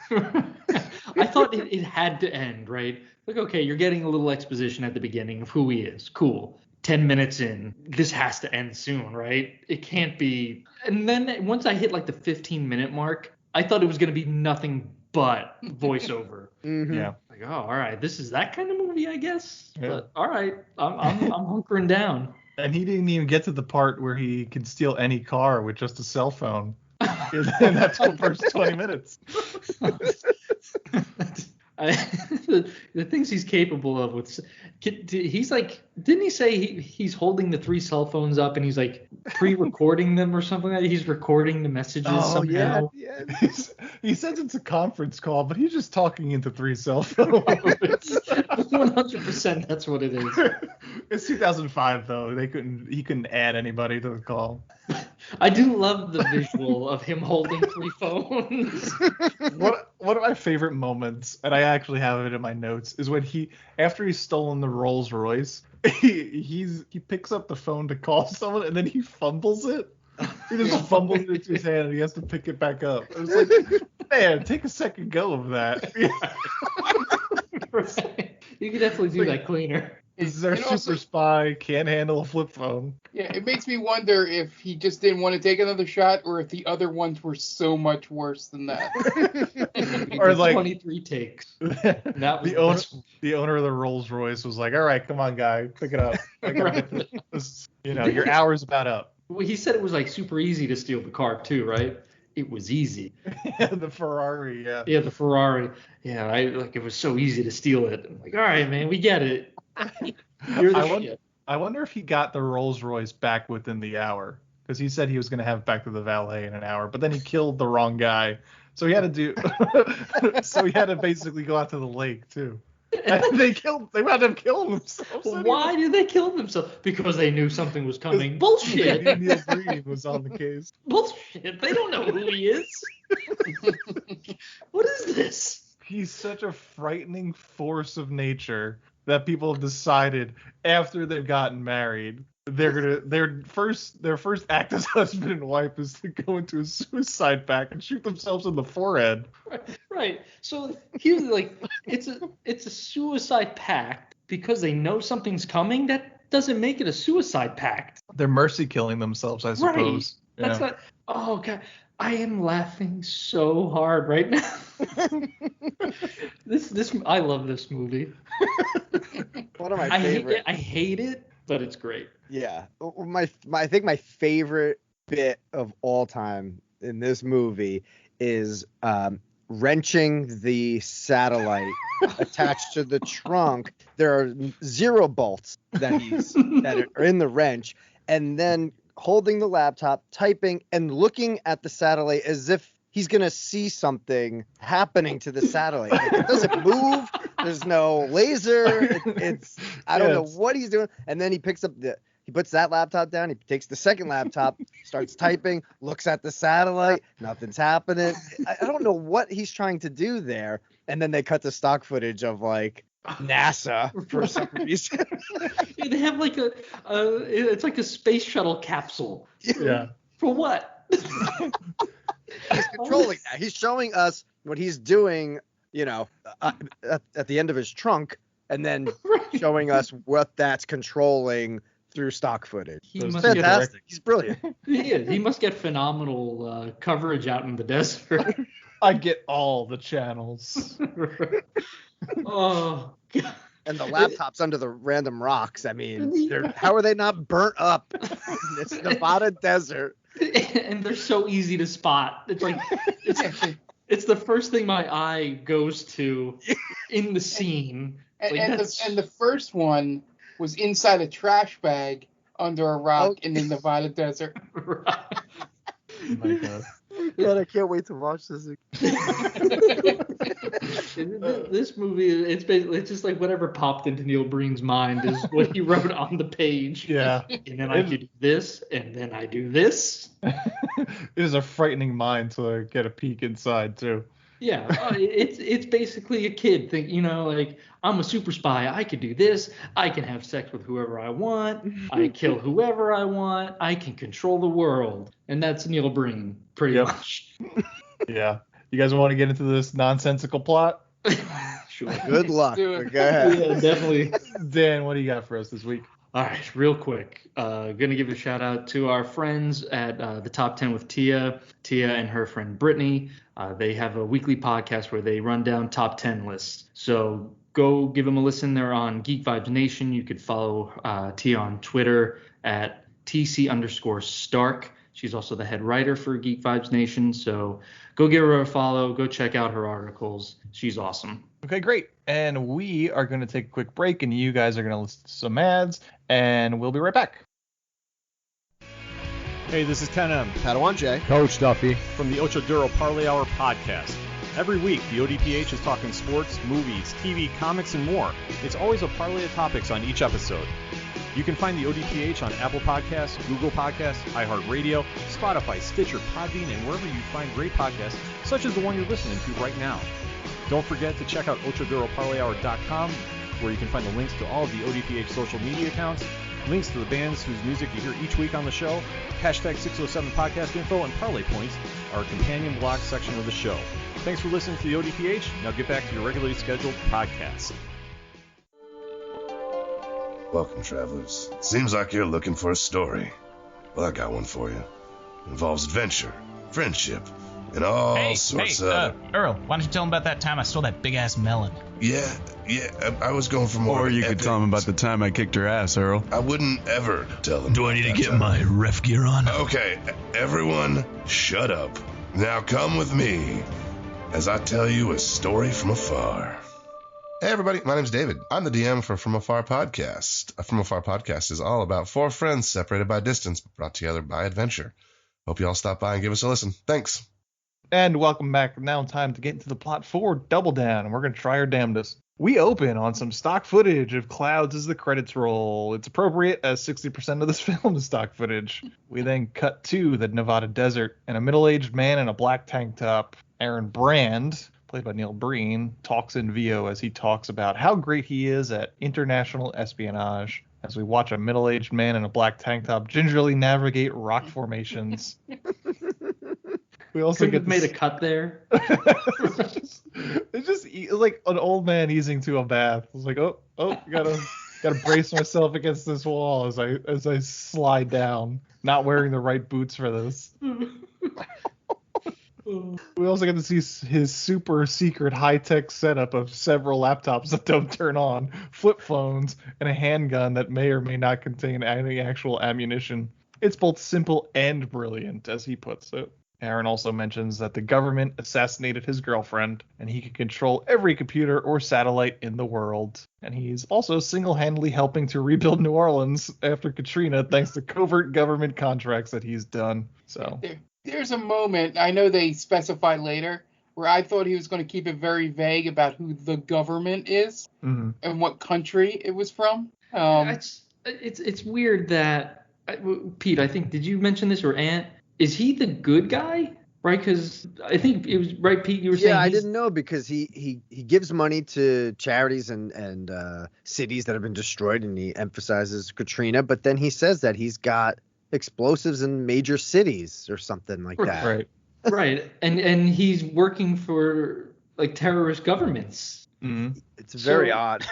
I thought it had to end, right? Like, okay, you're getting a little exposition at the beginning of who he is. Cool. 10 minutes in, this has to end soon, right? It can't be. And then once I hit like the 15-minute mark, I thought it was going to be nothing but voiceover. Yeah. Like, oh, all right, this is that kind of movie, I guess. Yeah. But all right, I'm hunkering down. And he didn't even get to the part where he can steal any car with just a cell phone. And that's the first 20 minutes. The things he's capable of with he's like, didn't he say he's holding the 3 cell phones up and he's like pre-recording them or something like that? He's recording the messages somehow. Yeah. He says it's a conference call, but he's just talking into 3 cell phones. 100% that's what it is. It's 2005 though. He couldn't add anybody to the call. I do love the visual of him holding 3 phones. One of my favorite moments, and I actually have it in my notes, is when after he's stolen the Rolls Royce, he picks up the phone to call someone and then he fumbles it. He just fumbles it into his hand and he has to pick it back up. It was like, man, take a second go of that. You could definitely do that cleaner. This is our super spy, can't handle a flip phone. Yeah, it makes me wonder if he just didn't want to take another shot or if the other ones were so much worse than that. Or like 23 takes. The owner of the Rolls Royce was like, all right, come on, guy, pick it up. Your hour's about up. Well, he said it was like super easy to steal the car too, right? It was easy. The Ferrari, yeah. Yeah, the Ferrari. Yeah, it was so easy to steal it. I'm like, all right, man, we get it. You're the shit. I wonder if he got the Rolls Royce back within the hour, because he said he was going to have it back to the valet in an hour, but then he killed the wrong guy, so he had to basically go out to the lake too. And they wound up killing themselves. Why did they kill themselves? Because they knew something was coming. Bullshit. Neil Breen was on the case. Bullshit. They don't know who he is. What is this? He's such a frightening force of nature that people have decided after they've gotten married, their first act as husband and wife is to go into a suicide pact and shoot themselves in the forehead. Right. So he's like, it's a suicide pact because they know something's coming. That doesn't make it a suicide pact. They're mercy killing themselves, I suppose. Right. That's not. Oh god, I am laughing so hard right now. This I love this movie. One of my favorite. I hate it, but it's great. Yeah, I think my favorite bit of all time in this movie is wrenching the satellite attached to the trunk. There are 0 bolts that are in the wrench, and then holding the laptop, typing, and looking at the satellite as if he's gonna see something happening to the satellite. Like, it doesn't move. There's no laser. I don't know what he's doing. And then he puts that laptop down. He takes the second laptop, starts typing, looks at the satellite. Nothing's happening. I don't know what he's trying to do there. And then they cut to stock footage of like NASA for some reason. Yeah, they have like it's like a space shuttle capsule. Yeah. For what? He's controlling that. He's showing us what he's doing, at the end of his trunk, and then showing us what that's controlling through stock footage. He's fantastic. He's brilliant. He is. He must get phenomenal coverage out in the desert. I get all the channels. Oh, God. And the laptops under the random rocks. I mean, how are they not burnt up? It's Nevada desert. And they're so easy to spot. It's like it's the first thing my eye goes to in the scene. And the first one was inside a trash bag under a rock in the Nevada desert. Right. Oh my God. God, I can't wait to watch this. This movie, it's just like whatever popped into Neil Breen's mind is what he wrote on the page. Yeah. And then I could do this, and then I do this. It is a frightening mind to get a peek inside too. Yeah, it's basically a kid think, like I'm a super spy. I could do this. I can have sex with whoever I want. I kill whoever I want. I can control the world, and that's Neil Breen pretty much. Yeah. You guys want to get into this nonsensical plot? Sure. Good luck. Do it. Go ahead. Yeah, definitely. Dan, what do you got for us this week? All right, real quick. Gonna give a shout out to our friends at the Top 10 with Tia and her friend Brittany. They have a weekly podcast where they run down top 10 lists. So go give them a listen. They're on Geek Vibes Nation. You could follow Tia on Twitter at TC_Stark. She's also the head writer for Geek Vibes Nation. So go give her a follow. Go check out her articles. She's awesome. Okay, great. And we are going to take a quick break, and you guys are going to listen to some ads, and we'll be right back. Hey, this is Ken M. Padawan J. Coach Duffy. From the Ocho Duro Parlay Hour podcast. Every week, the ODPH is talking sports, movies, TV, comics, and more. It's always a parlay of topics on each episode. You can find the ODPH on Apple Podcasts, Google Podcasts, iHeartRadio, Spotify, Stitcher, Podbean, and wherever you find great podcasts, such as the one you're listening to right now. Don't forget to check out OchoDuroParlayHour.com, where you can find the links to all of the ODPH social media accounts, links to the bands whose music you hear each week on the show, hashtag 607 podcast info, and parlay points, our companion blog section of the show. Thanks for listening to the ODPH. Now get back to your regularly scheduled podcast. Welcome, travelers. Seems like you're looking for a story. Well, I got one for you. It involves adventure, friendship, and all sorts of... Earl, why don't you tell him about that time I stole that big-ass melon? Yeah, I was going for more... Or you could tell him about the time I kicked her ass, Earl. I wouldn't ever tell them. Do I need to get my ref gear on? Okay, everyone, shut up. Now come with me as I tell you a story from afar. Hey everybody, my name's David. I'm the DM for From Afar Podcast. From Afar Podcast is all about four friends separated by distance, but brought together by adventure. Hope you all stop by and give us a listen. Thanks. And welcome back. Now time to get into the plot for Double Down, and we're going to try our damnedest. We open on some stock footage of clouds as the credits roll. It's appropriate as 60% of this film is stock footage. We then cut to the Nevada desert, and a middle-aged man in a black tank top, Aaron Brand, played by Neil Breen, talks in VO as he talks about how great he is at international espionage, as we watch a middle-aged man in a black tank top gingerly navigate rock formations. We also Couldn't have made a cut there. It's just like an old man easing to a bath. It's like, oh, gotta brace myself against this wall as I slide down, not wearing the right boots for this. We also get to see his super secret high-tech setup of several laptops that don't turn on, flip phones, and a handgun that may or may not contain any actual ammunition. It's both simple and brilliant, as he puts it. Aaron also mentions that the government assassinated his girlfriend, and he can control every computer or satellite in the world. And he's also single-handedly helping to rebuild New Orleans after Katrina, thanks to covert government contracts that he's done. So there's a moment, I know they specify later, where I thought he was going to keep it very vague about who the government is and what country it was from. It's weird that Pete, I think, did you mention this, or Ant? Is he the good guy? Right, because I think it was right, Pete. You were saying. Yeah, I didn't know because he gives money to charities and cities that have been destroyed, and he emphasizes Katrina. But then he says that he's got explosives in major cities or something like that. Right. Right, and he's working for like terrorist governments. Mm-hmm. It's very odd.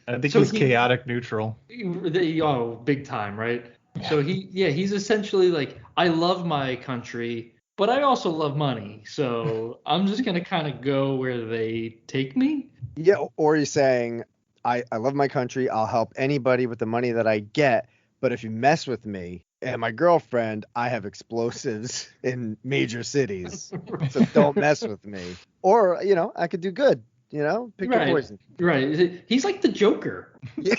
I think he's chaotic neutral. Big time, right? Yeah. So he's essentially like, I love my country, but I also love money. So I'm just going to kind of go where they take me. Yeah. Or he's saying, I love my country. I'll help anybody with the money that I get. But if you mess with me, and my girlfriend, I have explosives in major cities, so don't mess with me. Or, I could do good, pick your poison. Right. He's like the Joker. Yeah.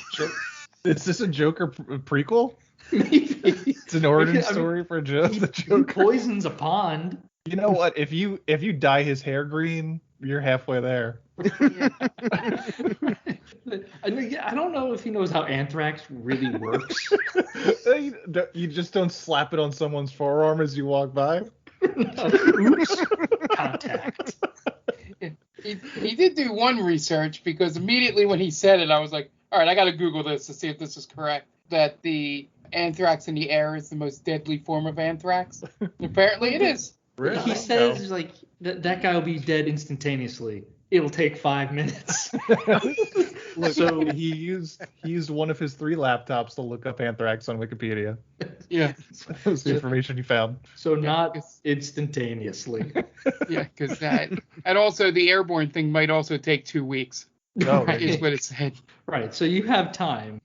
Is this a Joker prequel? Maybe. It's an origin story for Joe. The Joker. He poisons a pond. You know what? If you dye his hair green, you're halfway there. I don't know if he knows how anthrax really works. You just don't slap it on someone's forearm as you walk by. Oops. Contact. He did do one research, because immediately when he said it, I was like, all right, I got to Google this to see if this is correct. That the anthrax in the air is the most deadly form of anthrax. Apparently it is. Really? He says like that guy will be dead instantaneoely. It'll take 5 minutes. So he used one of his 3 laptops to look up anthrax on Wikipedia. Yeah. That was the information he found. So not instantaneously. Yeah, because that, and also the airborne thing might also take 2 weeks. Oh, is what it said. Right. So you have time.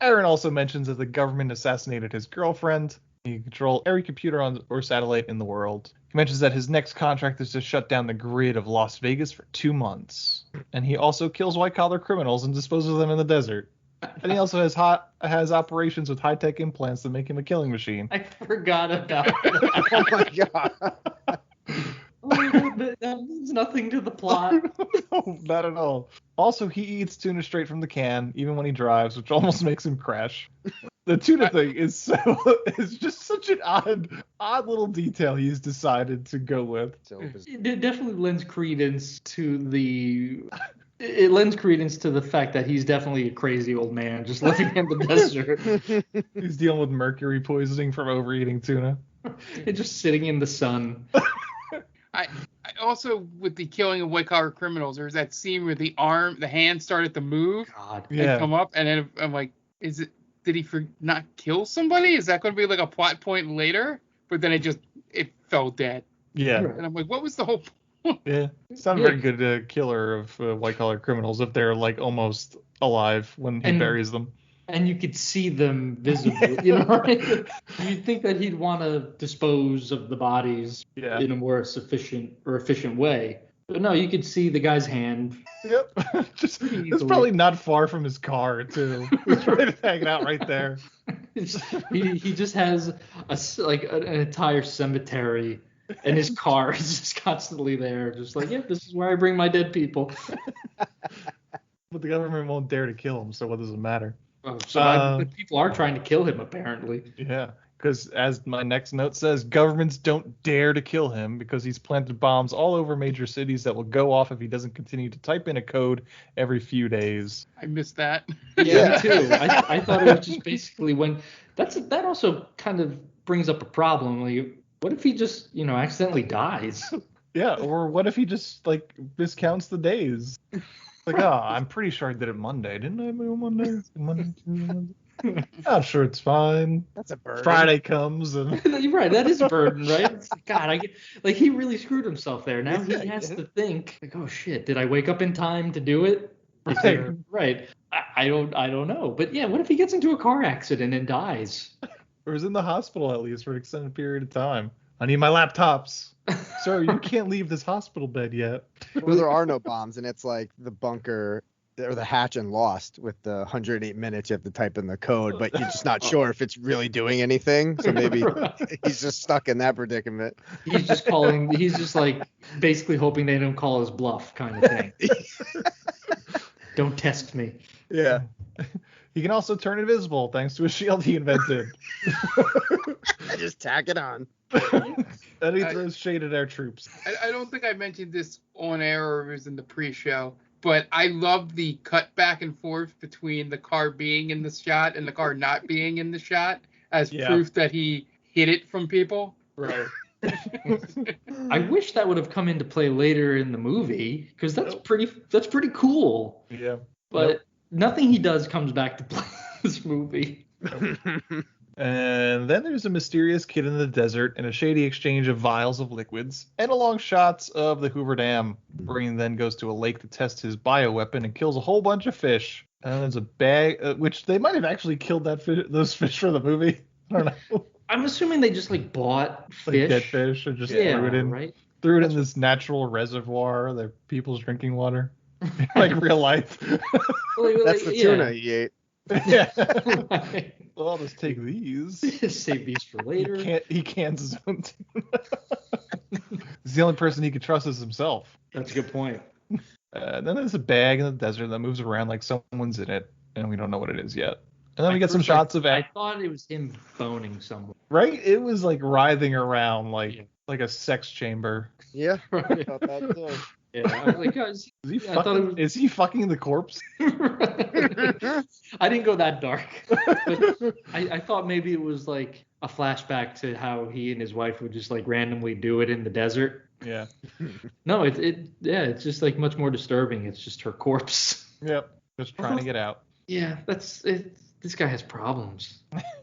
Aaron also mentions that the government assassinated his girlfriend. He can control every computer or satellite in the world. He mentions that his next contract is to shut down the grid of Las Vegas for 2 months. And he also kills white-collar criminals and disposes of them in the desert. And he also has operations with high-tech implants that make him a killing machine. I forgot about that. Oh my god. That means nothing to the plot. No, not at all. Also, he eats tuna straight from the can, even when he drives, which almost makes him crash. The tuna thing is just such an odd little detail he's decided to go with. It definitely lends credence to the fact that he's definitely a crazy old man just living in the desert. He's dealing with mercury poisoning from overeating tuna. And just sitting in the sun. I also, with the killing of white-collar criminals, there's that scene where the hand started to move and come up, and then I'm like, did he not kill somebody? Is that going to be like a plot point later? But then it fell dead. Yeah. And I'm like, what was the whole point? Yeah. It's not a very good killer of white-collar criminals if they're like almost alive when he buries them. And you could see them visibly, right? You'd think that he'd want to dispose of the bodies in a more efficient way. But no, you could see the guy's hand. Yep. It's probably not far from his car, too. He's right hanging out right there. He just has an entire cemetery, and his car is just constantly there. Just like, this is where I bring my dead people. But the government won't dare to kill him, so what does it matter? Oh, so people are trying to kill him, apparently. Yeah, because as my next note says, governments don't dare to kill him because he's planted bombs all over major cities that will go off if he doesn't continue to type in a code every few days. I missed that. Yeah, me too. I thought it was just basically that also kind of brings up a problem. Like, what if he just, accidentally dies? Yeah, or what if he just, miscounts the days? Like, I'm pretty sure I did it Monday. Didn't I do it Monday? Monday? I'm sure it's fine. That's a burden. Friday comes and You're right. That is a burden, right? It's like, God, he really screwed himself there. Now he has to think, like, oh shit, did I wake up in time to do it? Right. I don't know. But yeah, what if he gets into a car accident and dies? Or is in the hospital at least for an extended period of time. I need my laptops. Sir, you can't leave this hospital bed yet. Well, there are no bombs, and it's like the bunker or the hatch in Lost with the 108 minutes you have to type in the code, but you're just not sure if it's really doing anything. So maybe he's just stuck in that predicament. He's just like basically hoping they don't call his bluff kind of thing. Don't test me. Yeah. He can also turn invisible thanks to a shield he invented. Just tack it on. And he throws shade at our troops. I don't think I mentioned this on air or it was in the pre-show, but I love the cut back and forth between the car being in the shot and the car not being in the shot as proof that he hid it from people. Right. I wish that would have come into play later in the movie because that's pretty cool. Yeah. But nothing he does comes back to play in this movie. And then there's a mysterious kid in the desert and a shady exchange of vials of liquids and along shots of the Hoover Dam. Breen then goes to a lake to test his bioweapon and kills a whole bunch of fish. And there's a bag, which they might have actually killed those fish for the movie. I don't know. I'm assuming they just like bought fish. Like dead fish and just threw it in. Right? Threw it in this natural reservoir that people's drinking water. Like real life. That's the tuna he ate. Yeah. Well, I'll just take these. Save these for later. He cans his own tuna. He's the only person he can trust is himself. That's a good point. Then there's a bag in the desert that moves around like someone's in it, and we don't know what it is yet. And then we get some shots of I thought it was him boning someone. Right? It was like writhing around like a sex chamber. Yeah, I thought that too. Yeah, I was like, guys, is he fucking the corpse? I didn't go that dark, but I thought maybe it was like a flashback to how he and his wife would just like randomly do it in the desert. Yeah. No, it's just like much more disturbing. It's just her corpse. Yep. Just trying to get out. Yeah, that's it. This guy has problems.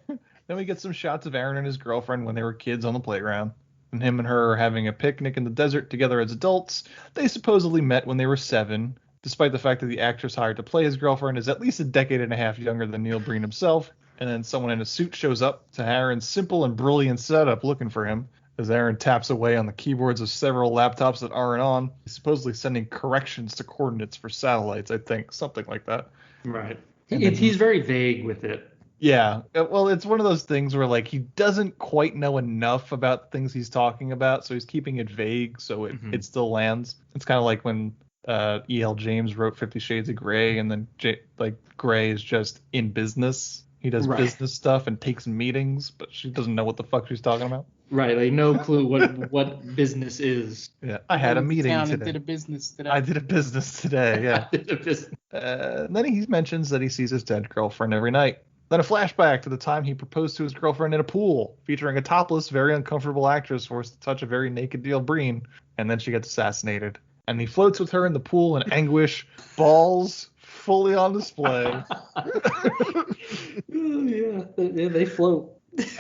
Then we get some shots of Aaron and his girlfriend when they were kids on the playground. And him and her are having a picnic in the desert together as adults. They supposedly met when they were 7, despite the fact that the actress hired to play his girlfriend is at least a decade and a half younger than Neil Breen himself. And then someone in a suit shows up to Aaron's simple and brilliant setup looking for him. As Aaron taps away on the keyboards of several laptops that aren't on, he's supposedly sending corrections to coordinates for satellites, I think. Something like that. Right. He's very vague with it. Yeah, well, it's one of those things where like he doesn't quite know enough about things he's talking about, so he's keeping it vague, so it still lands. It's kind of like when E.L. James wrote 50 Shades of Grey, and then Grey is just in business. He does business stuff and takes meetings, but she doesn't know what the fuck she's talking about. Right, like no clue what business is. Yeah, I had a meeting today. I did a business today. I did a business today, yeah. I did a business. And then he mentions that he sees his dead girlfriend every night. Then a flashback to the time he proposed to his girlfriend in a pool, featuring a topless, very uncomfortable actress forced to touch a very naked Neil Breen, and then she gets assassinated. And he floats with her in the pool in anguish, balls fully on display. Yeah, they float.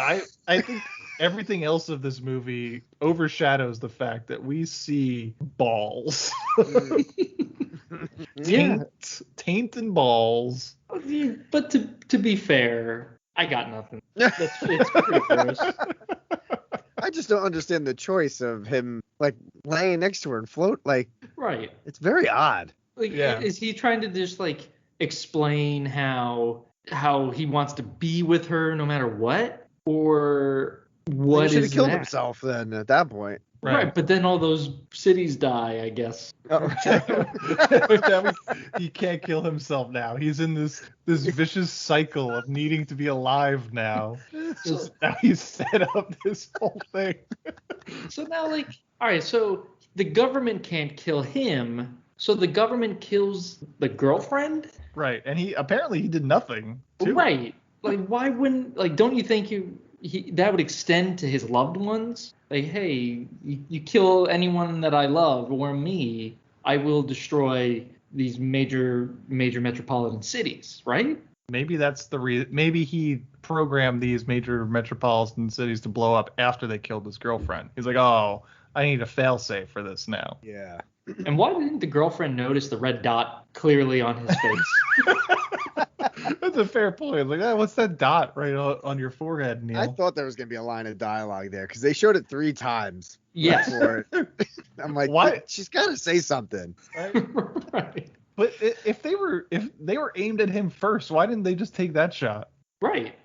I think everything else of this movie overshadows the fact that we see balls. Taint and balls. But to be fair, I got nothing. It's pretty gross. I just don't understand the choice of him like laying next to her and float. Like, right. It's very odd. Like, is he trying to just like explain how he wants to be with her no matter what, or what? He should have killed himself then at that point. Right, but then all those cities die, I guess. Oh, he can't kill himself now. He's in this vicious cycle of needing to be alive now. So now he's set up this whole thing. So now, like, all right, so the government can't kill him, so the government kills the girlfriend? Right, and he did nothing. Too. Right. Like, why wouldn't, like, don't you think that would extend to his loved ones? Like, hey, you kill anyone that I love or me, I will destroy these major metropolitan cities, right? Maybe that's the reason. Maybe he programmed these major metropolitan cities to blow up after they killed his girlfriend. He's like, oh, I need a failsafe for this now. Yeah. And why didn't the girlfriend notice the red dot clearly on his face? That's a fair point. Like, what's that dot right on your forehead, Neil? I thought there was going to be a line of dialogue there because they showed it 3 times. Yes. I'm like, what? She's got to say something. Right. But if they were aimed at him first, why didn't they just take that shot? Right.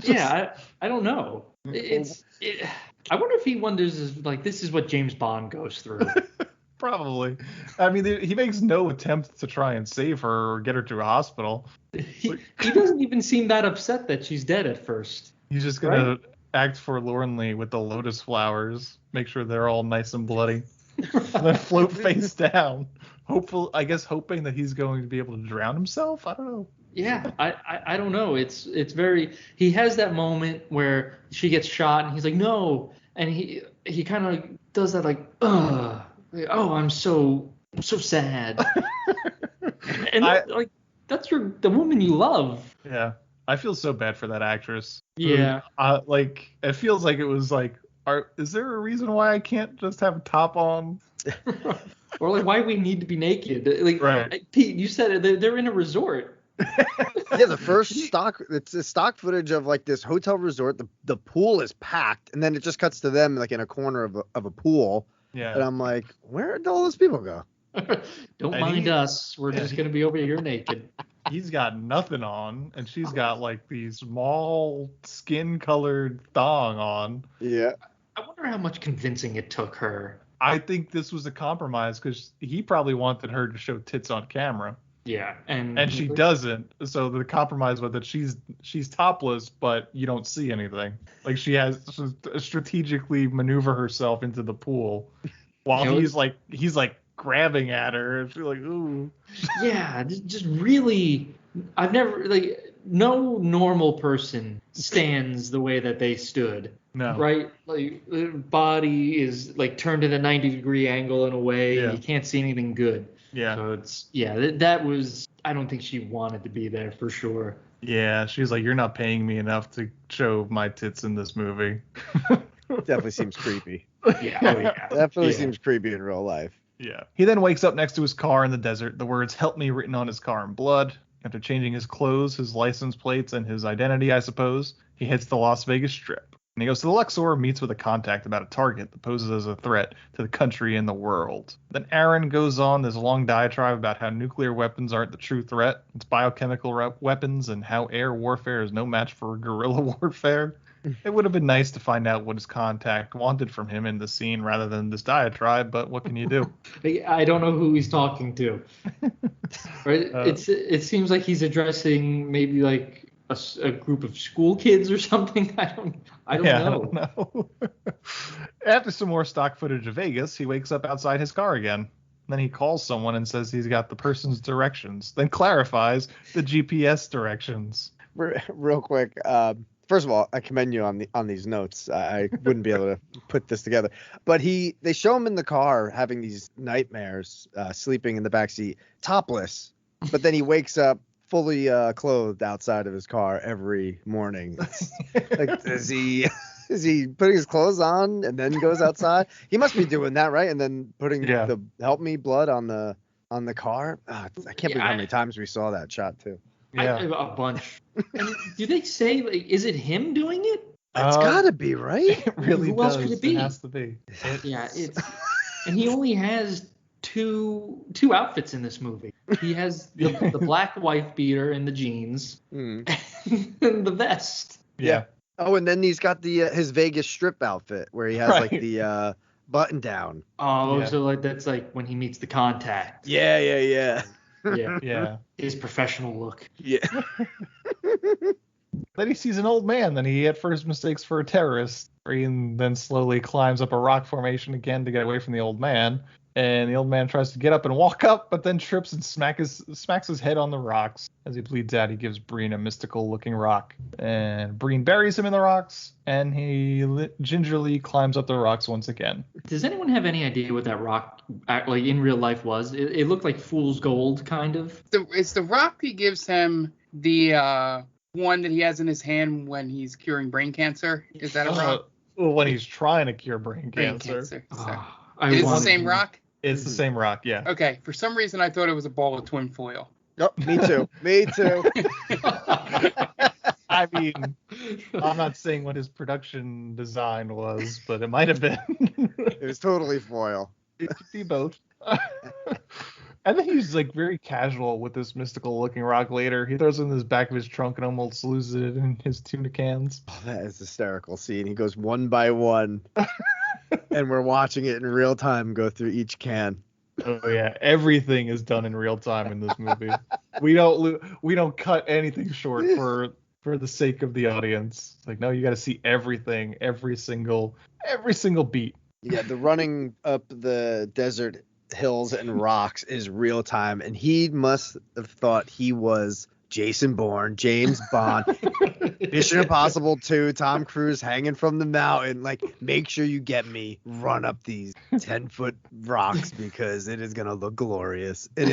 Yeah, I don't know. I wonder if he wonders, like, this is what James Bond goes through. Probably. I mean, he makes no attempt to try and save her or get her to a hospital. He doesn't even seem that upset that she's dead at first. He's just going to act forlornly with the lotus flowers, make sure they're all nice and bloody, and then float face down. Hoping that he's going to be able to drown himself. I don't know. Yeah, I don't know. It's very. He has that moment where she gets shot and he's like, no, and he kind of does that like, ugh. Oh, I'm so sad. And like that's the woman you love. Yeah. I feel so bad for that actress. Yeah. Like, it feels like it was like, is there a reason why I can't just have a top on? Or like, why we need to be naked? Like, right. Pete, you said it, they're in a resort. Yeah, the first it's a stock footage of like this hotel resort. The pool is packed, and then it just cuts to them like in a corner of a pool. Yeah. And I'm like, where did all those people go? Don't mind us. We're just gonna be over here naked. He's got nothing on, and she's got like these small skin-colored thong on. Yeah. I wonder how much convincing it took her. I think this was a compromise because he probably wanted her to show tits on camera. Yeah, and she doesn't. So the compromise was that she's topless, but you don't see anything. Like she has to strategically maneuver herself into the pool while he's like grabbing at her, and she's like, ooh. Yeah, just really, I've never no normal person stands the way that they stood. No. Right? Like their body is like turned at a 90-degree angle in a way. Yeah. You can't see anything good. Yeah. So that was, I don't think she wanted to be there for sure. Yeah, she's like, you're not paying me enough to show my tits in this movie. Definitely seems creepy. Yeah, oh yeah. Definitely seems creepy in real life. Yeah. He then wakes up next to his car in the desert, the words "help me" written on his car in blood. After changing his clothes, his license plates, and his identity, I suppose, he heads to the Las Vegas Strip. And he goes to the Luxor, meets with a contact about a target that poses as a threat to the country and the world. Then Aaron goes on this long diatribe about how nuclear weapons aren't the true threat. It's biochemical weapons and how air warfare is no match for guerrilla warfare. It would have been nice to find out what his contact wanted from him in the scene rather than this diatribe, but what can you do? I don't know who he's talking to. Right? It seems like he's addressing maybe like a group of school kids or something. I don't know. After some more stock footage of Vegas, he wakes up outside his car again. Then he calls someone and says he's got the person's directions, then clarifies the GPS directions. Real quick, first of all, I commend you on these notes. I wouldn't be able to put this together. But they show him in the car having these nightmares, sleeping in the backseat, topless. But then he wakes up fully clothed outside of his car every morning. Like, is he putting his clothes on and then goes outside? He must be doing that, right? And then putting the "help me" blood on the car. I can't believe how many times we saw that shot too. Yeah, a bunch. And do they say is it him doing it? It's gotta be, right? It really Who does. else could it be? It has to be. Yeah, and he only has two outfits in this movie. He has the black wife beater and the jeans, and the vest. Yeah. Oh, and then he's got his Vegas Strip outfit where he has like the button down. Oh, Yeah. so like that's like when he meets the contact. Yeah. Yeah. His professional look. Yeah. Then he sees an old man. Then he at first mistakes for a terrorist. And then slowly climbs up a rock formation again to get away from the old man. And the old man tries to get up and walk up, but then trips and smacks his head on the rocks. As he bleeds out, he gives Breen a mystical-looking rock. And Breen buries him in the rocks, and he gingerly climbs up the rocks once again. Does anyone have any idea what that rock, like in real life, was? It looked like fool's gold, kind of. It's the rock he gives him, the one that he has in his hand when he's curing brain cancer. Is that a rock? Well, when he's trying to cure brain cancer. Sorry. It's the same rock? It's the same rock, yeah. Okay, for some reason I thought it was a ball of twin foil. Oh, me too. I mean, I'm not saying what his production design was, but it might have been. It was totally foil. It could be both. And then he's like very casual with this mystical looking rock later. He throws it in the back of his trunk and almost loses it in his tuna cans. Oh, that is a hysterical scene. He goes one by one. And we're watching it in real time go through each can. Oh yeah, everything is done in real time in this movie. We don't cut anything short for the sake of the audience. It's like, no, you got to see everything, every single beat. Yeah, the running up the desert hills and rocks is real time, and he must have thought he was Jason Bourne, James Bond, Mission Impossible 2, Tom Cruise hanging from the mountain. Like, make sure you get me, run up these 10-foot rocks because it is gonna look glorious. And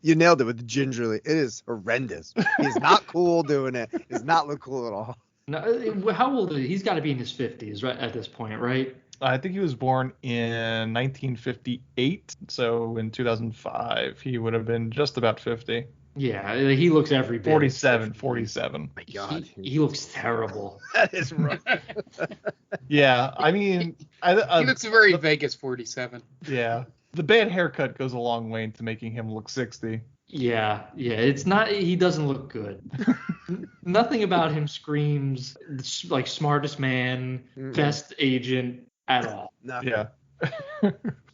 you nailed it with gingerly. It is horrendous. He's not cool doing it. He's not look cool at all. No, how old is he? He's got to be in his 50s right at this point, right? I think he was born in 1958, so in 2005 he would have been just about 50. Yeah, he looks every bit. 47. My God, he looks terrible. That is rough. Yeah, I mean, he looks very Vegas 47. Yeah, the bad haircut goes a long way into making him look 60. Yeah, it's not. He doesn't look good. Nothing about him screams like smartest man, best agent at all. Nothing. Yeah.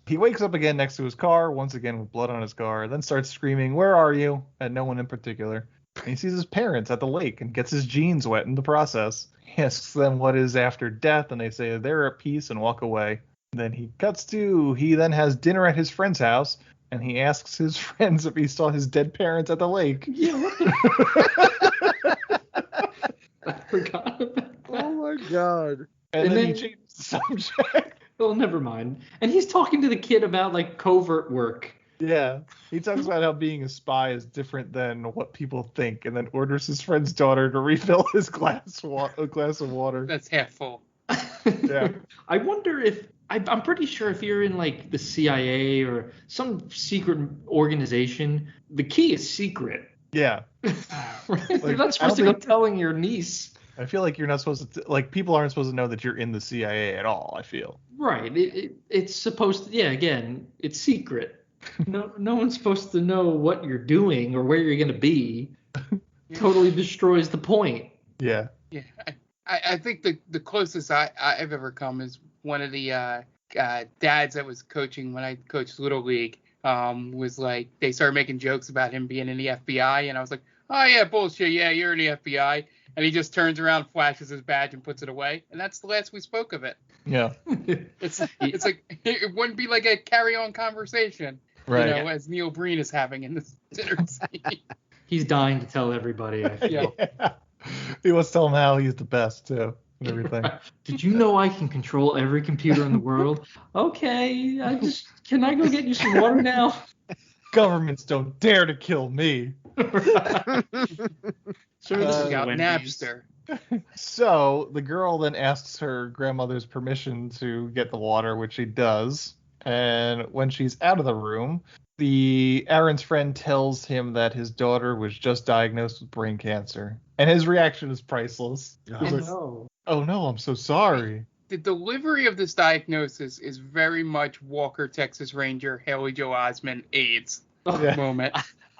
He wakes up again next to his car, once again with blood on his car, then starts screaming, "Where are you?" at no one in particular. And he sees his parents at the lake and gets his jeans wet in the process. He asks them what is after death, and they say they're at peace and walk away. Then he cuts to, he then has dinner at his friend's house, and he asks his friends if he saw his dead parents at the lake. Yeah. I forgot about that. Oh my God. And then he changes the subject. Oh, never mind. And he's talking to the kid about like covert work. Yeah. He talks about how being a spy is different than what people think, and then orders his friend's daughter to refill his glass of water. That's half full. Yeah. I wonder if I'm pretty sure if you're in like the CIA or some secret organization, the key is secret. Yeah. Right? You're not supposed to go telling your niece. I feel like you're not supposed to, like, people aren't supposed to know that you're in the CIA at all, I feel. Right. It's supposed to, again, it's secret. No one's supposed to know what you're doing or where you're going to be. Totally destroys the point. Yeah. Yeah. I think the closest I've ever come is one of the dads that was coaching when I coached Little League was like, they started making jokes about him being in the FBI, and I was like, oh yeah, bullshit, yeah, you're in the FBI. And he just turns around, flashes his badge, and puts it away. And that's the last we spoke of it. Yeah. It's like, it wouldn't be like a carry-on conversation, right? As Neil Breen is having in this dinner scene. He's dying to tell everybody, I feel. Yeah. He wants to tell him how he's the best, too, and everything. Did you know I can control every computer in the world? Okay, can I go get you some water now? Governments don't dare to kill me. Sure, this is about Napster. So the girl then asks her grandmother's permission to get the water, which she does. And when she's out of the room, Aaron's friend tells him that his daughter was just diagnosed with brain cancer. And his reaction is priceless. He's like, no. Oh no, I'm so sorry. The delivery of this diagnosis is very much Walker, Texas Ranger, Haley Joel Osment, AIDS moment.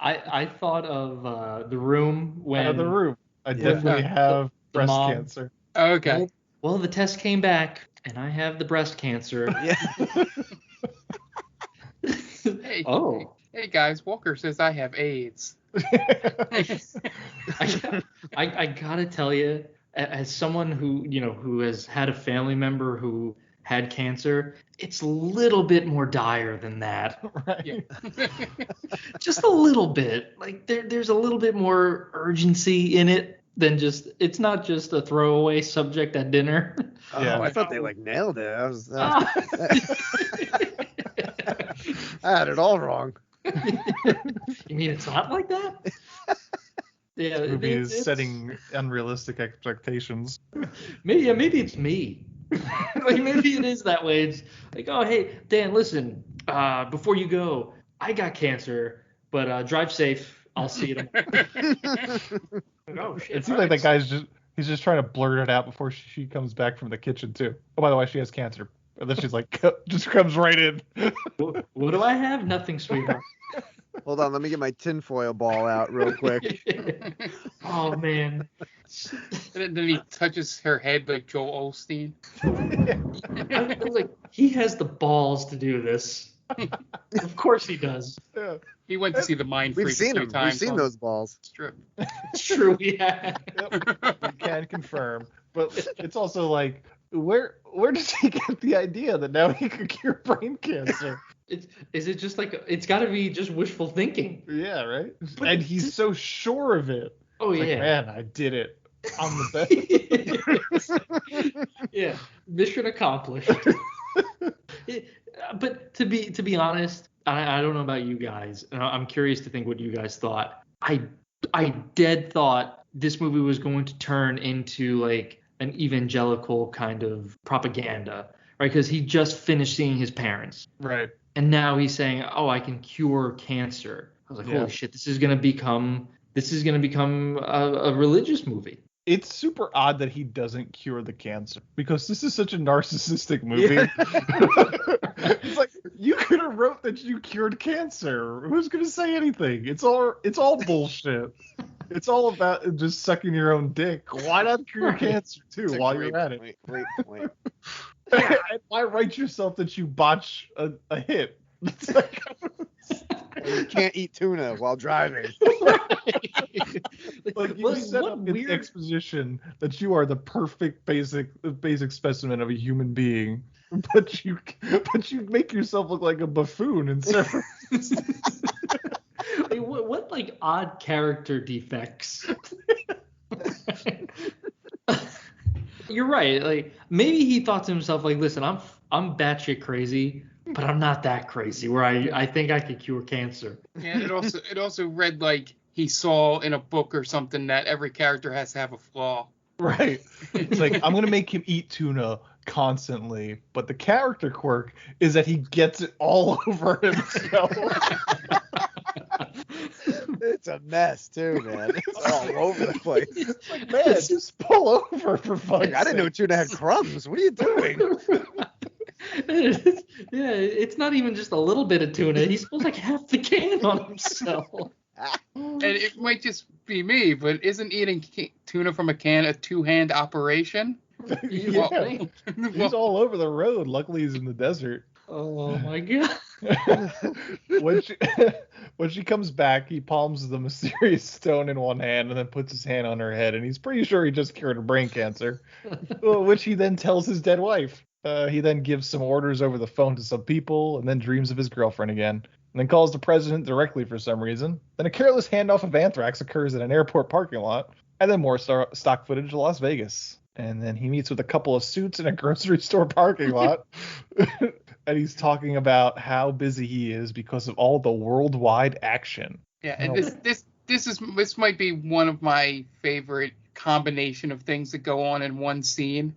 I thought of The Room when... The Room. I definitely have breast cancer. Okay. Well, the test came back, and I have the breast cancer. Yeah. Hey guys, Walker says I have AIDS. I gotta tell you, as someone who has had a family member who had cancer, it's a little bit more dire than that. Right. Yeah. Just a little bit. Like there's a little bit more urgency in it than it's not just a throwaway subject at dinner. Yeah. I thought they nailed it. I had it all wrong. You mean it's not like that? Yeah, This movie is setting unrealistic expectations. Maybe it's me. Like maybe it is that way. It's like, oh hey Dan, listen, before you go, I got cancer, but drive safe. I'll see you tomorrow. Oh shit! It seems like that guy's he's just trying to blurt it out before she comes back from the kitchen too. Oh, by the way, she has cancer. And then she's like, just comes right in. What do I have? Nothing, sweetheart. Hold on, let me get my tinfoil ball out real quick. Oh man. And then he touches her head like Joel Osteen. I was like, he has the balls to do this. Of course he does. Yeah. He went to see the Mind Freak We've seen him. times. We've seen those balls. Strip. It's true, yeah. Yep. We can confirm. But it's also like, where did he get the idea that now he could cure brain cancer? Is it just like it's got to be just wishful thinking? Yeah, right. But And he's so sure of it. Oh It's yeah, like, man, I did it. I'm the best. yeah. Mission accomplished. But to be honest, I don't know about you guys. And I'm curious to think what you guys thought. I dead thought this movie was going to turn into like an evangelical kind of propaganda, right? Because he just finished seeing his parents, Right. and now he's saying, "Oh, I can cure cancer." I was like, Yeah. "Holy shit! This is gonna become a religious movie." It's super odd that he doesn't cure the cancer because this is such a narcissistic movie. Yeah. It's like you could have wrote that you cured cancer. Who's gonna say anything? It's all bullshit. It's all about just sucking your own dick. Why not cure cancer too That's a while great you're at it? point, Great point. And why write yourself that you botch a hit? It's like, You can't eat tuna while driving. like you set up in exposition that you are the perfect basic specimen of a human being, but you make yourself look like a buffoon in several. Like, what like odd character defects? You're right. Like maybe he thought to himself, like, listen, I'm batshit crazy, but I'm not that crazy where I think I could cure cancer. And it also read like he saw in a book or something that every character has to have a flaw. Right. It's like I'm gonna make him eat tuna constantly, but the character quirk is that he gets it all over himself. It's a mess too, man. It's all over the place. It's like, man, just pull over for fuck's sake. I didn't know tuna had crumbs. What are you doing? Yeah, it's not even just a little bit of tuna. He spills like half the can on himself. And it might just be me, but isn't eating tuna from a can a two-hand operation? Yeah. He's all over the road. Luckily, he's in the desert. Oh my god. When she comes back, he palms the mysterious stone in one hand and then puts his hand on her head, and he's pretty sure he just cured her brain cancer, which he then tells his dead wife. He then gives some orders over the phone to some people, and then dreams of his girlfriend again, and then calls the president directly for some reason. Then a careless handoff of anthrax occurs in an airport parking lot, and then more stock footage of Las Vegas. And then he meets with a couple of suits in a grocery store parking lot. And he's talking about how busy he is because of all the worldwide action. Yeah, and this might be one of my favorite combination of things that go on in one scene.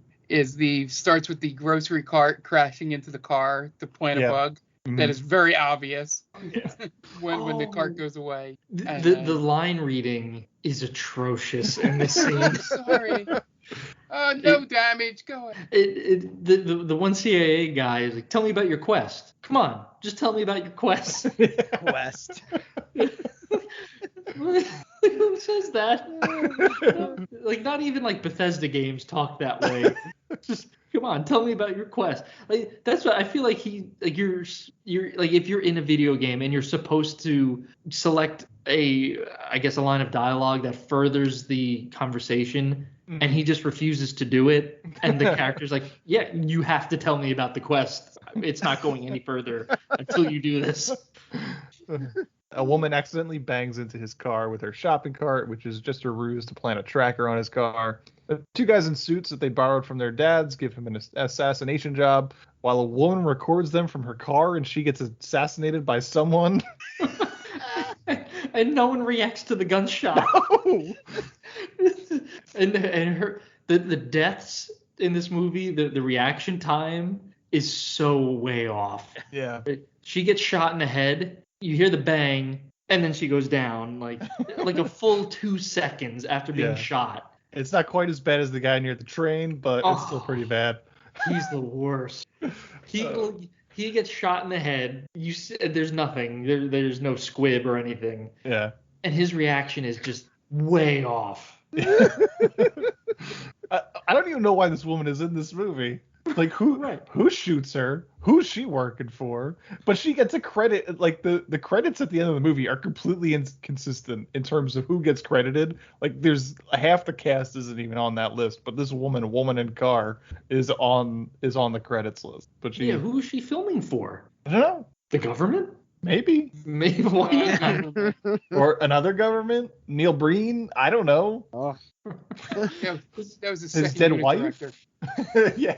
Starts with the grocery cart crashing into the car to plant a bug. Mm-hmm. That is very obvious when the cart goes away. The line reading is atrocious in this scene. Sorry. No damage. Go ahead. The one CIA guy is like, tell me about your quest. Come on, just tell me about your quest. Quest. Who says that? Like, not even like Bethesda games talk that way. Just come on, tell me about your quest. Like, that's what I feel like you're like, if you're in a video game and you're supposed to select a line of dialogue that furthers the conversation, and he just refuses to do it, and the character's like, yeah, you have to tell me about the quest. It's not going any further until you do this. A woman accidentally bangs into his car with her shopping cart, which is just a ruse to plant a tracker on his car. Two guys in suits that they borrowed from their dads give him an assassination job, while a woman records them from her car and she gets assassinated by someone. And no one reacts to the gunshot. No. and the deaths in this movie, the reaction time is so way off. Yeah. She gets shot in the head. You hear the bang, and then she goes down like a full 2 seconds after being shot. It's not quite as bad as the guy near the train, but it's still pretty bad. He's the worst. He gets shot in the head. There's nothing. There's no squib or anything. Yeah. And his reaction is just way off. I don't even know why this woman is in this movie. Like, who shoots her? Who's she working for? But she gets a credit. Like, the credits at the end of the movie are completely inconsistent in terms of who gets credited. Like, there's half the cast isn't even on that list, but this woman in car is on the credits list. But who is she filming for? I don't know. The government? Maybe. Maybe. Why not? Or another government? Neil Breen? I don't know. Oh. That was his His second dead unit wife? director. Yeah.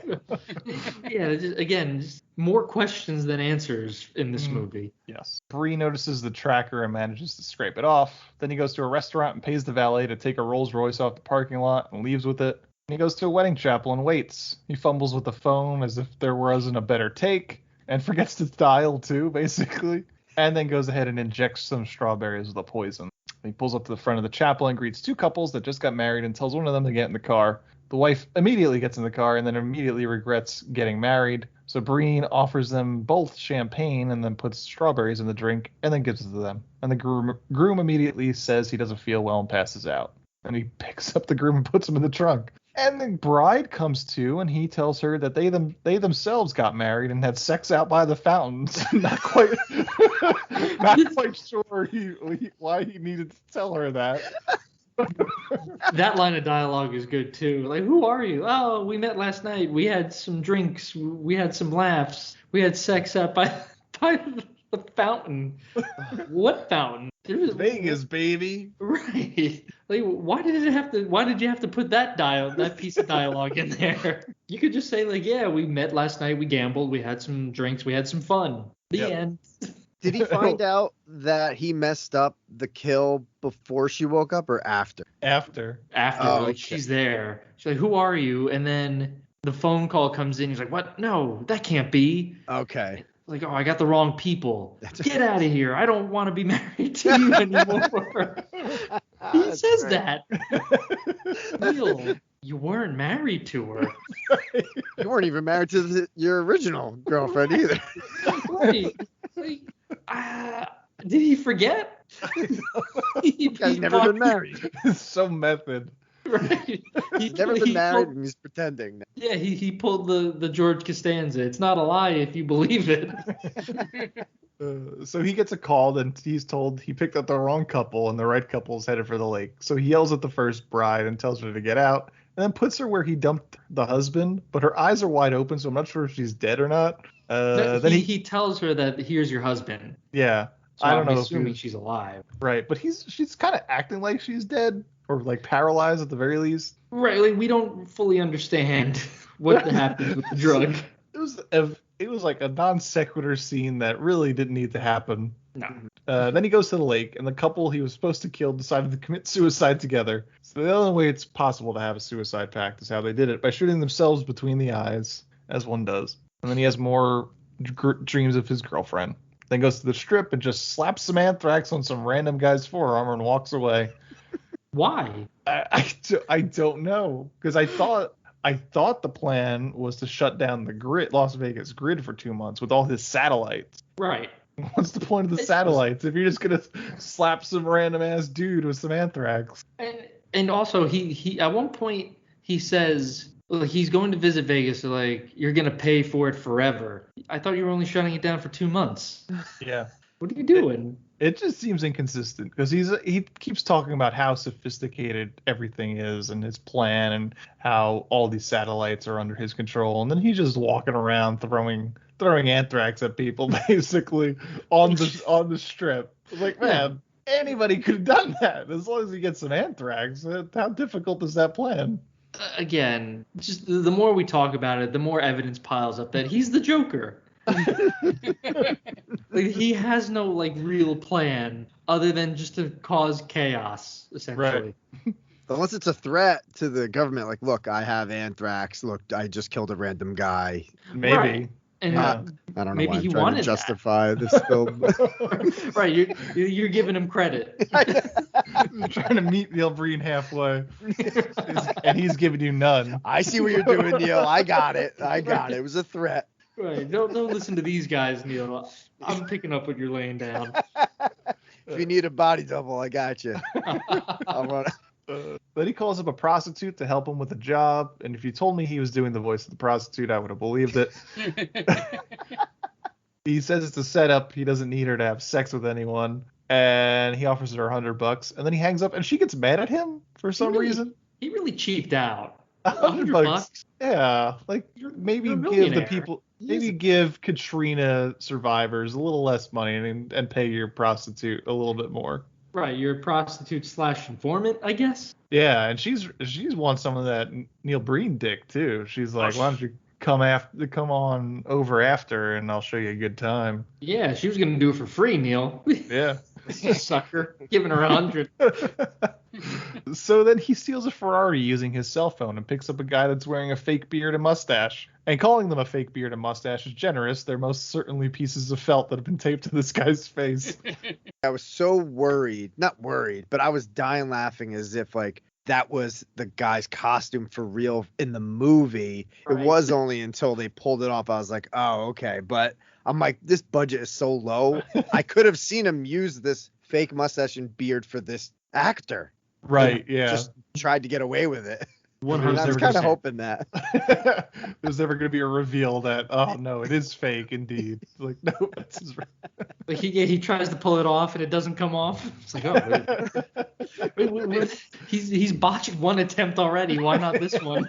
Yeah, just more questions than answers in this movie. Yes. Bree notices the tracker and manages to scrape it off. Then he goes to a restaurant and pays the valet to take a Rolls Royce off the parking lot and leaves with it. And he goes to a wedding chapel and waits. He fumbles with the phone as if there wasn't a better take and forgets to dial too, basically. And then goes ahead and injects some strawberries with a poison. He pulls up to the front of the chapel and greets two couples that just got married and tells one of them to get in the car. The wife immediately gets in the car and then immediately regrets getting married. So Breen offers them both champagne and then puts strawberries in the drink and then gives it to them. And the groom immediately says he doesn't feel well and passes out. And he picks up the groom and puts him in the trunk. And the bride comes to and he tells her that they themselves got married and had sex out by the fountains. not quite sure why he needed to tell her that. That line of dialogue is good too. Like, who are you? Oh, we met last night. We had some drinks. We had some laughs. We had sex out by the fountain. What fountain? Vegas, baby. Right. Like, why did you have to put that piece of dialogue in there? You could just say like, yeah, we met last night. We gambled. We had some drinks. We had some fun. The end. Did he find out that he messed up the kill before she woke up or after? After. Oh, like she's there. She's like, who are you? And then the phone call comes in. He's like, what? No, that can't be. Okay. Like, oh, I got the wrong people. Get out of here. I don't want to be married to you anymore. He says that. Neil, you weren't married to her. You weren't even married to your original girlfriend either. Right. Like, did he forget? He's never been married. So method. Right. He's never been married and he's pretending. Yeah, he pulled the George Costanza. It's not a lie if you believe it. So he gets a call and he's told he picked up the wrong couple and the right couple is headed for the lake. So he yells at the first bride and tells her to get out and then puts her where he dumped the husband, but her eyes are wide open, so I'm not sure if she's dead or not. Then he tells her that here's your husband. Yeah. So I don't know assuming she's alive. Right, but she's kind of acting like she's dead or like paralyzed at the very least. Right, like we don't fully understand what happens with the drug. It was like a non sequitur scene that really didn't need to happen. No. Then he goes to the lake, and the couple he was supposed to kill decided to commit suicide together. So the only way it's possible to have a suicide pact is how they did it, by shooting themselves between the eyes, as one does. And then he has more dreams of his girlfriend. Then goes to the strip and just slaps some anthrax on some random guy's forearm and walks away. Why? I don't know, because I thought the plan was to shut down the Las Vegas grid for 2 months with all his satellites. Right. What's the point of the satellites if you're just gonna slap some random ass dude with some anthrax? And also he at one point he says he's going to visit Vegas. So like, you're gonna pay for it forever. I thought you were only shutting it down for 2 months. Yeah. What are you doing? It just seems inconsistent because he keeps talking about how sophisticated everything is and his plan and how all these satellites are under his control, and then he's just walking around throwing anthrax at people basically on the strip. Like, man, anybody could have done that as long as he gets some anthrax. How difficult is that plan? Again, just the more we talk about it, the more evidence piles up that he's the Joker. Like, he has no like real plan other than just to cause chaos, essentially. Right. Unless it's a threat to the government, like, look, I have anthrax. Look, I just killed a random guy. Maybe. Right. And I don't know maybe why I'm he trying wanted to justify this film. Right, you're giving him credit. Trying to meet Neil Breen halfway, and he's giving you none. I see what you're doing, Neil. I got it. It was a threat. Right. Don't listen to these guys, Neil. I'm picking up what you're laying down. If you need a body double, I got you. Then he calls up a prostitute to help him with a job, and if you told me he was doing the voice of the prostitute, I would have believed it. He says it's a setup. He doesn't need her to have sex with anyone, and he offers her $100, and then he hangs up, and she gets mad at him for some reason. He really cheaped out. $100. Yeah, like maybe You're a give the millionaire. people, maybe give Katrina survivors a little less money and pay your prostitute a little bit more. Right, you're a prostitute / informant, I guess. Yeah, and she's wants some of that Neil Breen dick too. She's like, why don't you come on over after, and I'll show you a good time. Yeah, she was gonna do it for free, Neil. Yeah. Sucker, giving her 100. So then he steals a Ferrari using his cell phone and picks up a guy that's wearing a fake beard and mustache. And calling them a fake beard and mustache is generous. They're most certainly pieces of felt that have been taped to this guy's face. I was so worried, not worried, but I was dying laughing as if like that was the guy's costume for real in the movie. Right. It was only until they pulled it off I was like, oh, okay. But I'm like, this budget is so low. I could have seen him use this fake mustache and beard for this actor. Right, yeah. Just tried to get away with it. 100%. I was kind of hoping that. There's never going to be a reveal that, oh, no, it is fake indeed. Like, no, this is real. Like he tries to pull it off and it doesn't come off. It's like, oh, wait. He's botched one attempt already. Why not this one?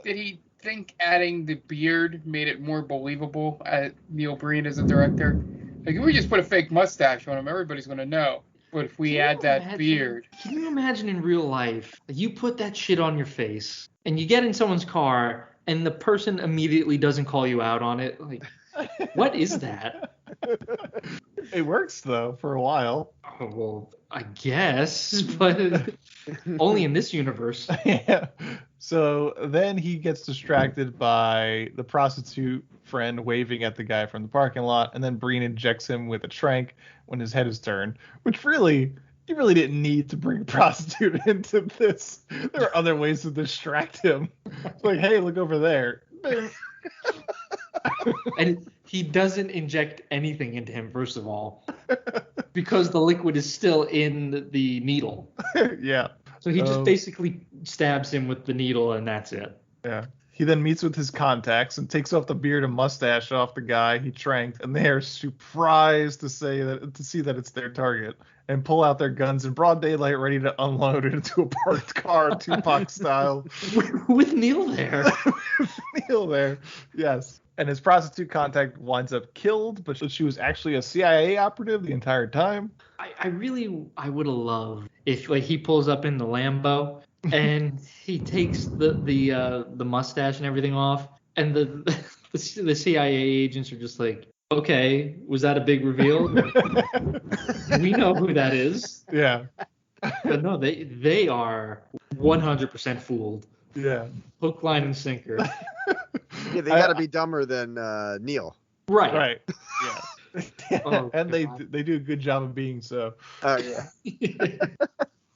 Did he think adding the beard made it more believable at Neil Breen as a director? Like, if we just put a fake mustache on him, everybody's going to know. But if we add that beard... Can you imagine in real life, you put that shit on your face, and you get in someone's car, and the person immediately doesn't call you out on it? Like, what is that? It works, though, for a while. Oh, well, I guess, but only in this universe. Yeah. So then he gets distracted by the prostitute friend waving at the guy from the parking lot, and then Breen injects him with a trank when his head is turned, which really, you really didn't need to bring a prostitute into this. There are other ways to distract him. It's like, hey, look over there. And he doesn't inject anything into him, first of all, because the liquid is still in the needle. Yeah. So he just basically stabs him with the needle, and that's it. Yeah. He then meets with his contacts and takes off the beard and mustache off the guy he tranked, and they are surprised to see that it's their target, and pull out their guns in broad daylight, ready to unload it into a parked car, Tupac style. With Neil there. With Neil there, yes. And his prostitute contact winds up killed, but she was actually a CIA operative the entire time. I would have loved if like he pulls up in the Lambo and he takes the mustache and everything off, and the CIA agents are just like, okay, was that a big reveal? We know who that is. Yeah. But no, they are 100% fooled. Yeah. Hook, line, and sinker. Yeah, they got to be dumber than Neil. Right. Right. Yeah. Oh, and they do a good job of being so. Oh yeah.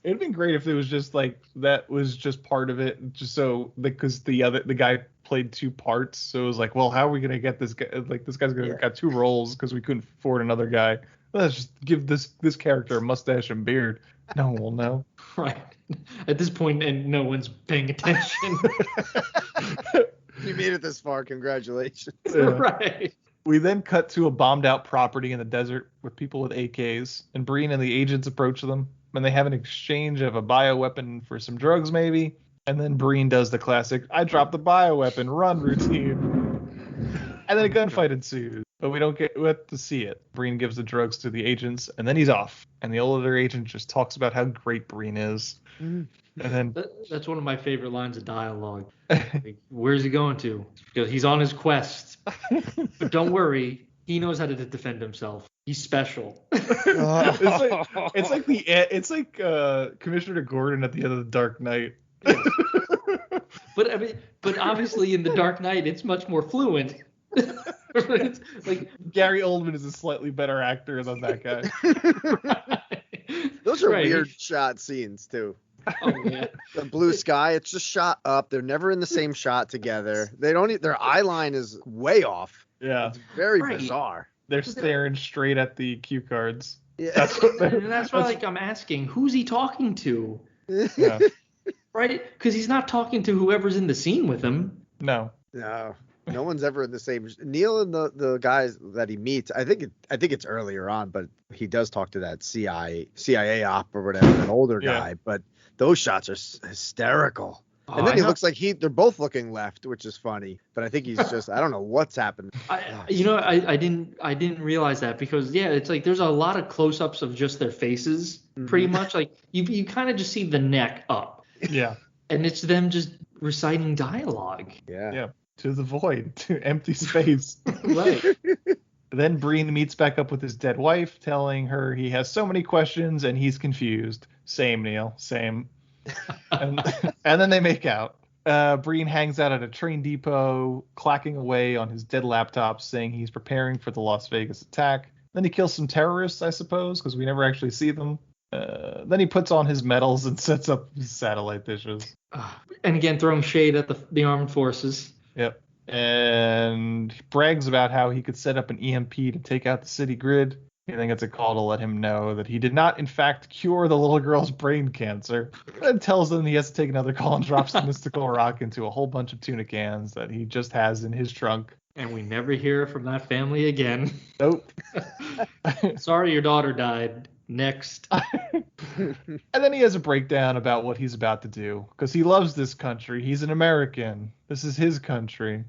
It'd been great if it was just like that was just part of it, just so because the guy played two parts, so it was like, well, how are we gonna get this guy? Like this guy's got two roles because we couldn't afford another guy. Let's just give this character a mustache and beard. No one will know. Right. At this point, and no one's paying attention. You made it this far. Congratulations. Yeah. Right. We then cut to a bombed out property in the desert with people with AKs, and Breen and the agents approach them, and they have an exchange of a bioweapon for some drugs maybe, and then Breen does the classic, I dropped the bioweapon, run routine. And then a gunfight ensues, but we have to see it. Breen gives the drugs to the agents, and then he's off, and the older agent just talks about how great Breen is. And then that's one of my favorite lines of dialogue. Like, where's he going to? Because he's on his quest. But don't worry, he knows how to defend himself. He's special. It's like Commissioner Gordon at the end of the Dark Knight. But obviously in the Dark Knight it's much more fluent. It's like Gary Oldman is a slightly better actor than that guy. Those are weird shot scenes too. Oh yeah. The blue sky, it's just shot up. They're never in the same shot together. They don't. Their eye line is way off. Yeah. It's very bizarre. They're staring straight at the cue cards. Yeah. That's why like I'm asking, who's he talking to? Yeah. Right? Because he's not talking to whoever's in the scene with him. No. No one's ever in the same. Neil and the guys that he meets, I think it's earlier on, but he does talk to that CIA op or whatever, an older guy. But those shots are hysterical. And then he looks like they're both looking left, which is funny. But I think he's just, I don't know what's happened. I didn't realize that because it's like there's a lot of close-ups of just their faces, pretty much. Like you kind of just see the neck up. Yeah. And it's them just reciting dialogue. Yeah. To the void, to empty space. Right. Then Breen meets back up with his dead wife, telling her he has so many questions and he's confused. Same, Neil. Same. and then they make out. Breen hangs out at a train depot, clacking away on his dead laptop, saying he's preparing for the Las Vegas attack. Then he kills some terrorists, I suppose, because we never actually see them. Then he puts on his medals and sets up his satellite dishes. And again, throwing shade at the armed forces. Yep. And he brags about how he could set up an EMP to take out the city grid. I think it's a call to let him know that he did not, in fact, cure the little girl's brain cancer. And tells them he has to take another call and drops the mystical rock into a whole bunch of tuna cans that he just has in his trunk. And we never hear from that family again. Nope. Sorry your daughter died. Next. And then he has a breakdown about what he's about to do. Because he loves this country. He's an American. This is his country.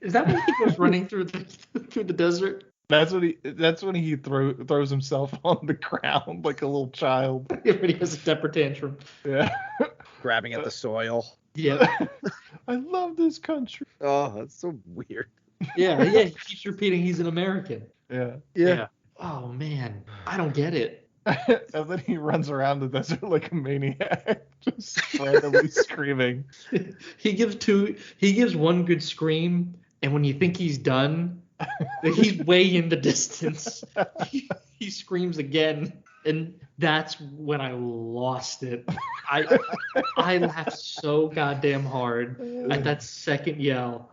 Is that when he goes running through the desert? That's when he throws himself on the ground like a little child. When he has a temper tantrum. Yeah. Grabbing at the soil. Yeah. I love this country. Oh, that's so weird. Yeah. He keeps repeating he's an American. Yeah. Oh man, I don't get it. And then he runs around the desert like a maniac, just randomly screaming. He gives one good scream, and when you think he's done, he's way in the distance. He screams again, and that's when I lost it. I laughed so goddamn hard at that second yell.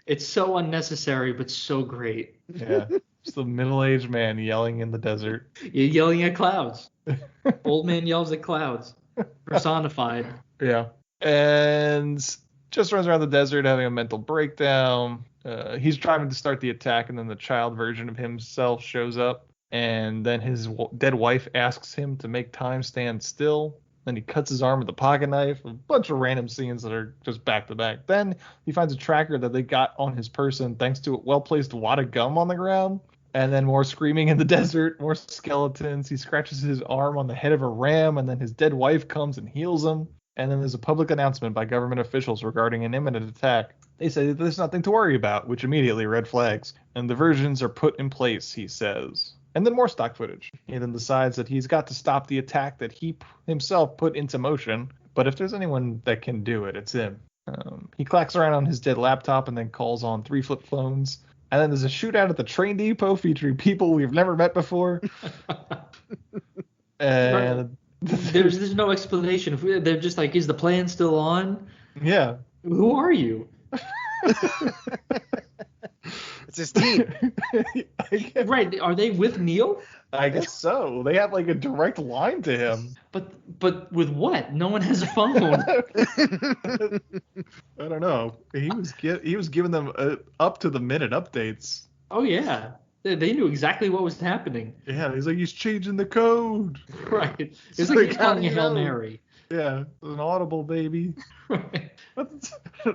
It's so unnecessary, but so great. Yeah. Just a middle-aged man yelling in the desert. You're yelling at clouds. Old man yells at clouds. Personified. Yeah. And just runs around the desert having a mental breakdown. He's driving to start the attack, and then the child version of himself shows up. And then his dead wife asks him to make time stand still. Then he cuts his arm with a pocket knife. A bunch of random scenes that are just back to back. Then he finds a tracker that they got on his person thanks to a well-placed wad of gum on the ground. And then more screaming in the desert, more skeletons. He scratches his arm on the head of a ram, and then his dead wife comes and heals him. And then there's a public announcement by government officials regarding an imminent attack. They say that there's nothing to worry about, which immediately red flags. And diversions are put in place, he says. And then more stock footage. He then decides that he's got to stop the attack that he himself put into motion. But if there's anyone that can do it, it's him. He clacks around on his dead laptop and then calls on 3 flip phones. And then there's a shootout at the train depot featuring people we've never met before. And there's no explanation. They're just like, is the plan still on? Yeah. Who are you? It's his team. Right. Are they with Neil? I guess so. They have like a direct line to him. But with what? No one has a phone. I don't know. He was giving them up to the minute updates. Oh yeah. They knew exactly what was happening. Yeah, he's changing the code. Right. It's like he's calling a Hail Mary. Yeah, an audible baby. Right.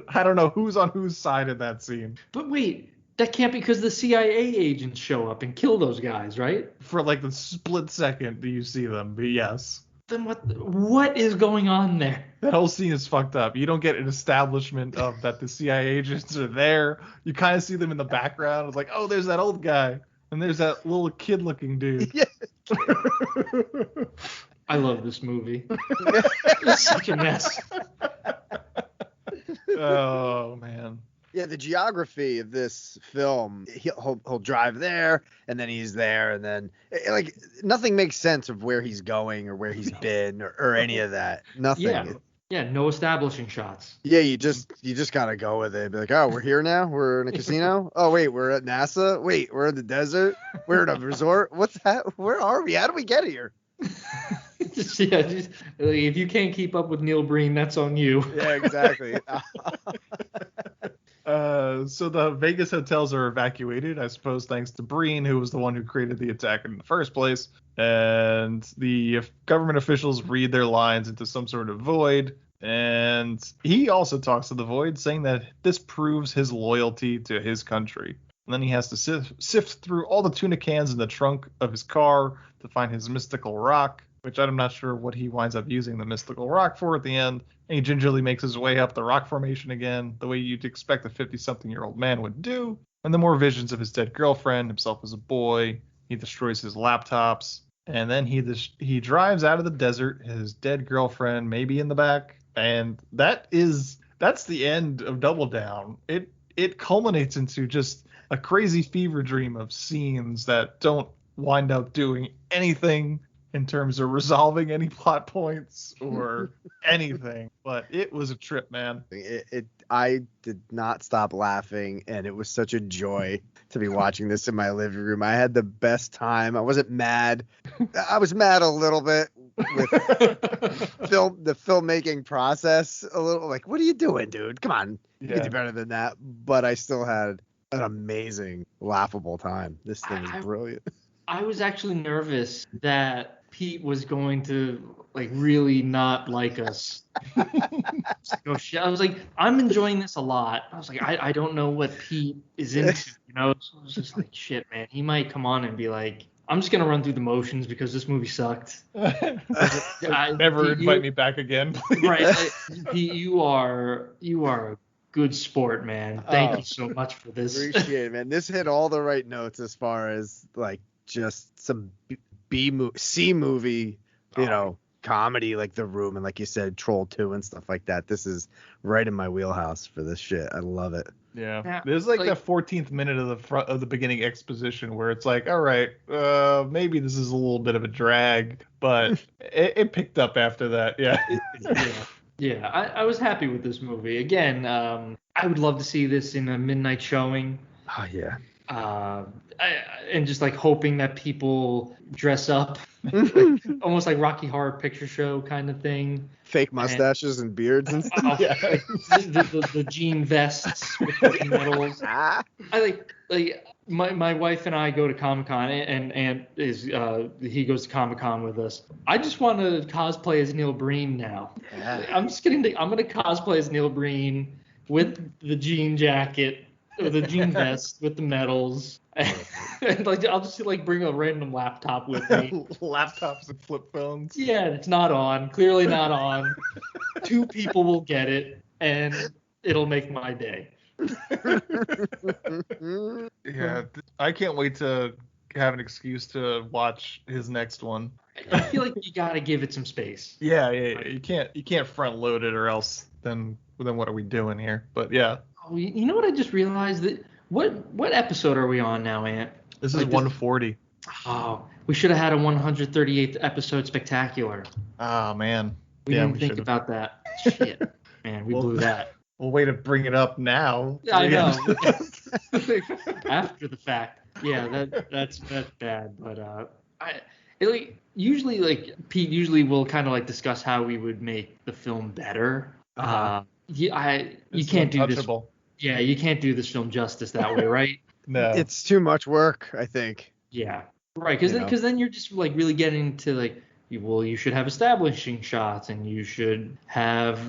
I don't know who's on whose side in that scene. But wait, that can't be because the CIA agents show up and kill those guys, right? For like the split second do you see them, but yes. Then what is going on there? That whole scene is fucked up. You don't get an establishment of that the CIA agents are there. You kind of see them in the background. It's like, oh, there's that old guy. And there's that little kid-looking dude. Yeah. I love this movie. It's such a mess. Oh, man. Yeah, the geography of this film, he'll drive there, and then he's there, and then like nothing makes sense of where he's going or where he's been or any of that. Nothing. Yeah, no establishing shots. Yeah, you just gotta go with it. Be like, oh, we're here now. We're in a casino. Oh wait, we're at NASA. Wait, we're in the desert. We're at a resort. What's that? Where are we? How do we get here? If you can't keep up with Neil Breen, that's on you. Yeah, exactly. So the Vegas hotels are evacuated, I suppose, thanks to Breen, who was the one who created the attack in the first place. And the government officials read their lines into some sort of void. And he also talks to the Void, saying that this proves his loyalty to his country. And then he has to sift through all the tuna cans in the trunk of his car to find his mystical rock, which I'm not sure what he winds up using the mystical rock for at the end. And he gingerly makes his way up the rock formation again, the way you'd expect a 50-something-year-old man would do. And the more visions of his dead girlfriend, himself as a boy. He destroys his laptops. And then he drives out of the desert, his dead girlfriend maybe in the back. And that's the end of Double Down. It culminates into just a crazy fever dream of scenes that don't wind up doing anything in terms of resolving any plot points or anything. But it was a trip, man. I did not stop laughing, and it was such a joy to be watching this in my living room. I had the best time. I wasn't mad. I was mad a little bit with the filmmaking process. A little like, what are you doing, dude? Come on, you can do better than that. But I still had an amazing, laughable time. This thing is brilliant. I was actually nervous that Pete was going to like really not like us. Oh shit! I was like, I'm enjoying this a lot. I was like, I don't know what Pete is into, you know. So I was just like, shit, man. He might come on and be like, I'm just gonna run through the motions because this movie sucked. Never invite me back again. Right, Pete, you are a good sport, man. Thank you so much for this. Appreciate it, man. This hit all the right notes as far as like just some C movie, you know, comedy like The Room and like you said, Troll 2 and stuff like that. This is right in my wheelhouse for this shit. I love it. Yeah. There's like that 14th minute of the beginning exposition where it's like, all right, maybe this is a little bit of a drag, but it picked up after that. Yeah. Yeah, I was happy with this movie. Again, I would love to see this in a midnight showing. Oh yeah. And just like hoping that people dress up, almost like Rocky Horror Picture Show kind of thing. Fake mustaches and beards and stuff. The jean vests with the medals. I like my wife and I go to Comic-Con, and he goes to Comic-Con with us. I just want to cosplay as Neil Breen now. Yeah. I'm gonna cosplay as Neil Breen with the jean jacket. The jean vest with the medals, and like I'll just like bring a random laptop with me. Laptops and flip phones. Yeah, it's not on. Clearly not on. 2 people will get it, and it'll make my day. Yeah, I can't wait to have an excuse to watch his next one. I feel like you gotta give it some space. Yeah. You can't front load it, or else then what are we doing here? But yeah. Oh, you know what I just realized? That what episode are we on now, Ant? This is 140. Oh, we should have had a 138th episode spectacular. Oh man. We didn't think about that. Shit, man, we blew that. Well, way to bring it up now. I know. After the fact. Yeah, that's bad. But usually like Pete usually will kind of like discuss how we would make the film better. You can't do this. Yeah, you can't do this film justice that way, right? No. It's too much work, I think. Yeah. Right, because then you're just like really getting to like, you should have establishing shots, and you should have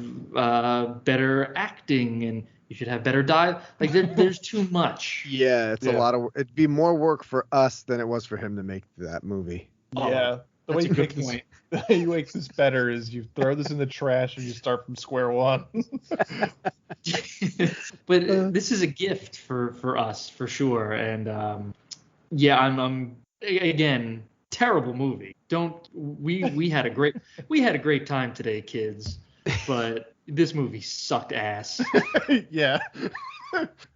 better acting, and you should have better dialogue. Like there's too much. Yeah, it's a lot of. It'd be more work for us than it was for him to make that movie. Yeah. The way you make this better is you throw this in the trash and you start from square one. But this is a gift for us for sure, and I'm again, terrible movie. We had a great time today, kids, but this movie sucked ass. Yeah.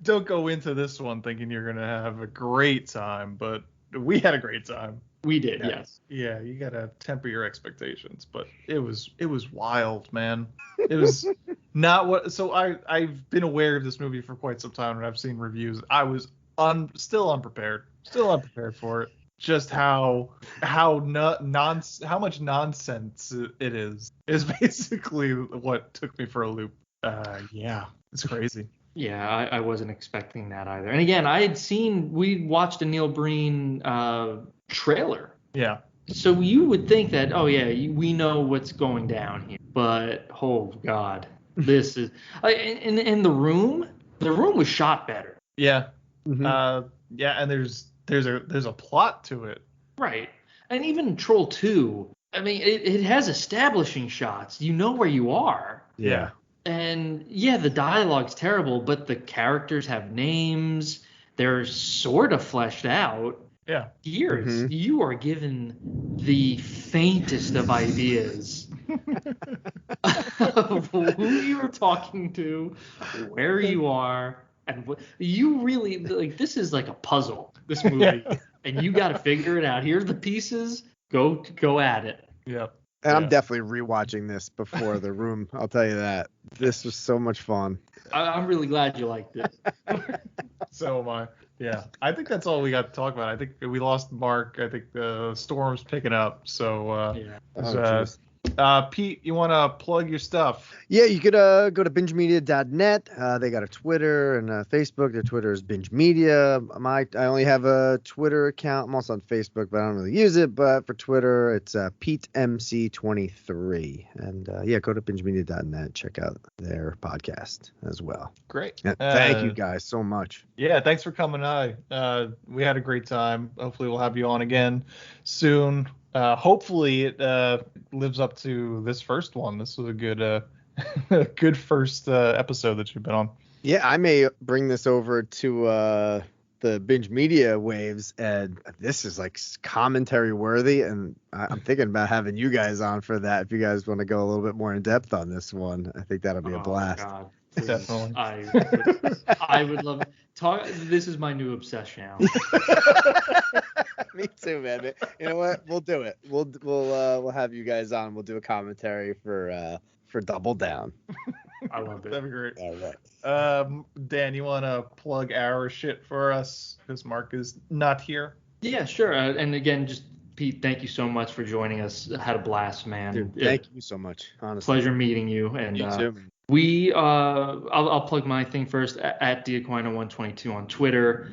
Don't go into this one thinking you're gonna have a great time, but we had a great time. We did, yes. Yeah, you gotta temper your expectations, but it was wild, man. It was not what. So I've been aware of this movie for quite some time, and I've seen reviews. I was still unprepared for it. Just how much nonsense it is basically what took me for a loop. Yeah, it's crazy. Yeah, I wasn't expecting that either. And again, we watched a Neil Breen trailer. Yeah. So you would think that, oh yeah, we know what's going down here, but oh god, this is in the room. The room was shot better. Yeah. Mm-hmm. Yeah, and there's a plot to it. Right. And even Troll 2, I mean, it has establishing shots. You know where you are. Yeah. And yeah, the dialogue's terrible, but the characters have names. They're sort of fleshed out. Yeah. Here, you are given the faintest of ideas of who you're talking to, where you are, and what you really like. This is like a puzzle, this movie, and you got to figure it out. Here's the pieces. Go at it. Yep. And I'm definitely rewatching this before The Room. I'll tell you that. This was so much fun. I'm really glad you liked it. So am I. Yeah, I think that's all we got to talk about. I think we lost Mark. I think the storm's picking up. So, Pete, you want to plug your stuff? Yeah, you could go to bingemedia.net. They got a Twitter and Facebook. Their Twitter is Binge Media. I only have a Twitter account. I'm also on Facebook, but I don't really use it. But for Twitter, it's PeteMC23. And go to bingemedia.net. Check out their podcast as well. Great. Thank you guys so much. Yeah, thanks for coming on. We had a great time. Hopefully we'll have you on again soon. Hopefully it lives up to this first one. This was a good good first episode that you've been on. Yeah, I may bring this over to the Binge Media waves, and this is like commentary worthy, and I'm thinking about having you guys on for that if you guys want to go a little bit more in depth on this one. I think that'll be a blast. God. Definitely. I would love it. This is my new obsession now. Me too, man. You know what? We'll do it. We'll have you guys on. We'll do a commentary for Double Down. I love it. That'd be great. All right. Dan, you want to plug our shit for us because Mark is not here? Yeah, sure. And again, just Pete, thank you so much for joining us. I had a blast, man. Dude, thank you so much. Honestly. Pleasure meeting you. And you too. I'll plug my thing first at Diaquino122 on Twitter.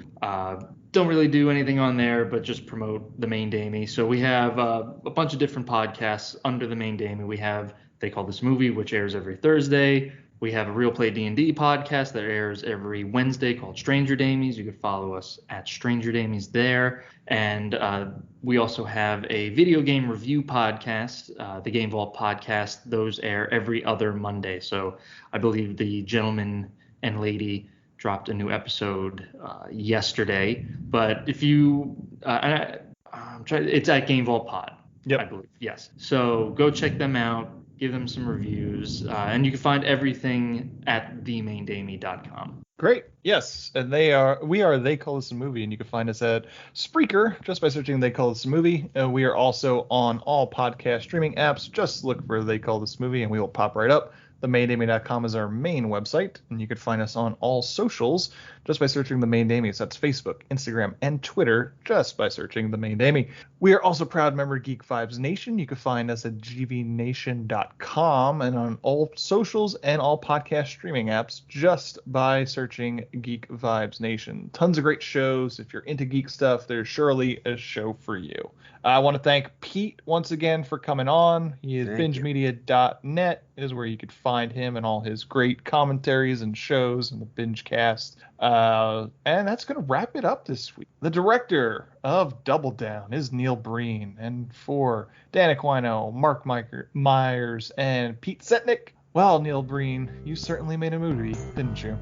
Don't really do anything on there, but just promote the Main Damie. So we have a bunch of different podcasts under the Main Damie. We have They Call This Movie, which airs every Thursday. We have a Real Play D&D podcast that airs every Wednesday called Stranger Damies. You can follow us at Stranger Damies there. And we also have a video game review podcast, the Game Vault podcast. Those air every other Monday. So I believe the gentleman and lady dropped a new episode yesterday. But if you, it's at Game Vault Pod, I believe. Yes. So go check them out. Give them some reviews, and you can find everything at themaindamie.com. Great. Yes, and we are They Call This a Movie, and you can find us at Spreaker just by searching They Call This a Movie. We are also on all podcast streaming apps. Just look for They Call This a Movie, and we will pop right up. TheMainDamie.com is our main website, and you can find us on all socials just by searching The Main Damie. So that's Facebook, Instagram, and Twitter just by searching The Main Damie. We are also proud member of Geek Vibes Nation. You can find us at gvnation.com and on all socials and all podcast streaming apps just by searching Geek Vibes Nation. Tons of great shows. If you're into geek stuff, there's surely a show for you. I want to thank Pete once again for coming on. He is bingemedia.net is where you could find him and all his great commentaries and shows and the Binge Cast. And that's going to wrap it up this week. The director of Double Down is Neil Breen. And for Dan Aquino, Mark Myers, and Pete Cetinich, well, Neil Breen, you certainly made a movie, didn't you?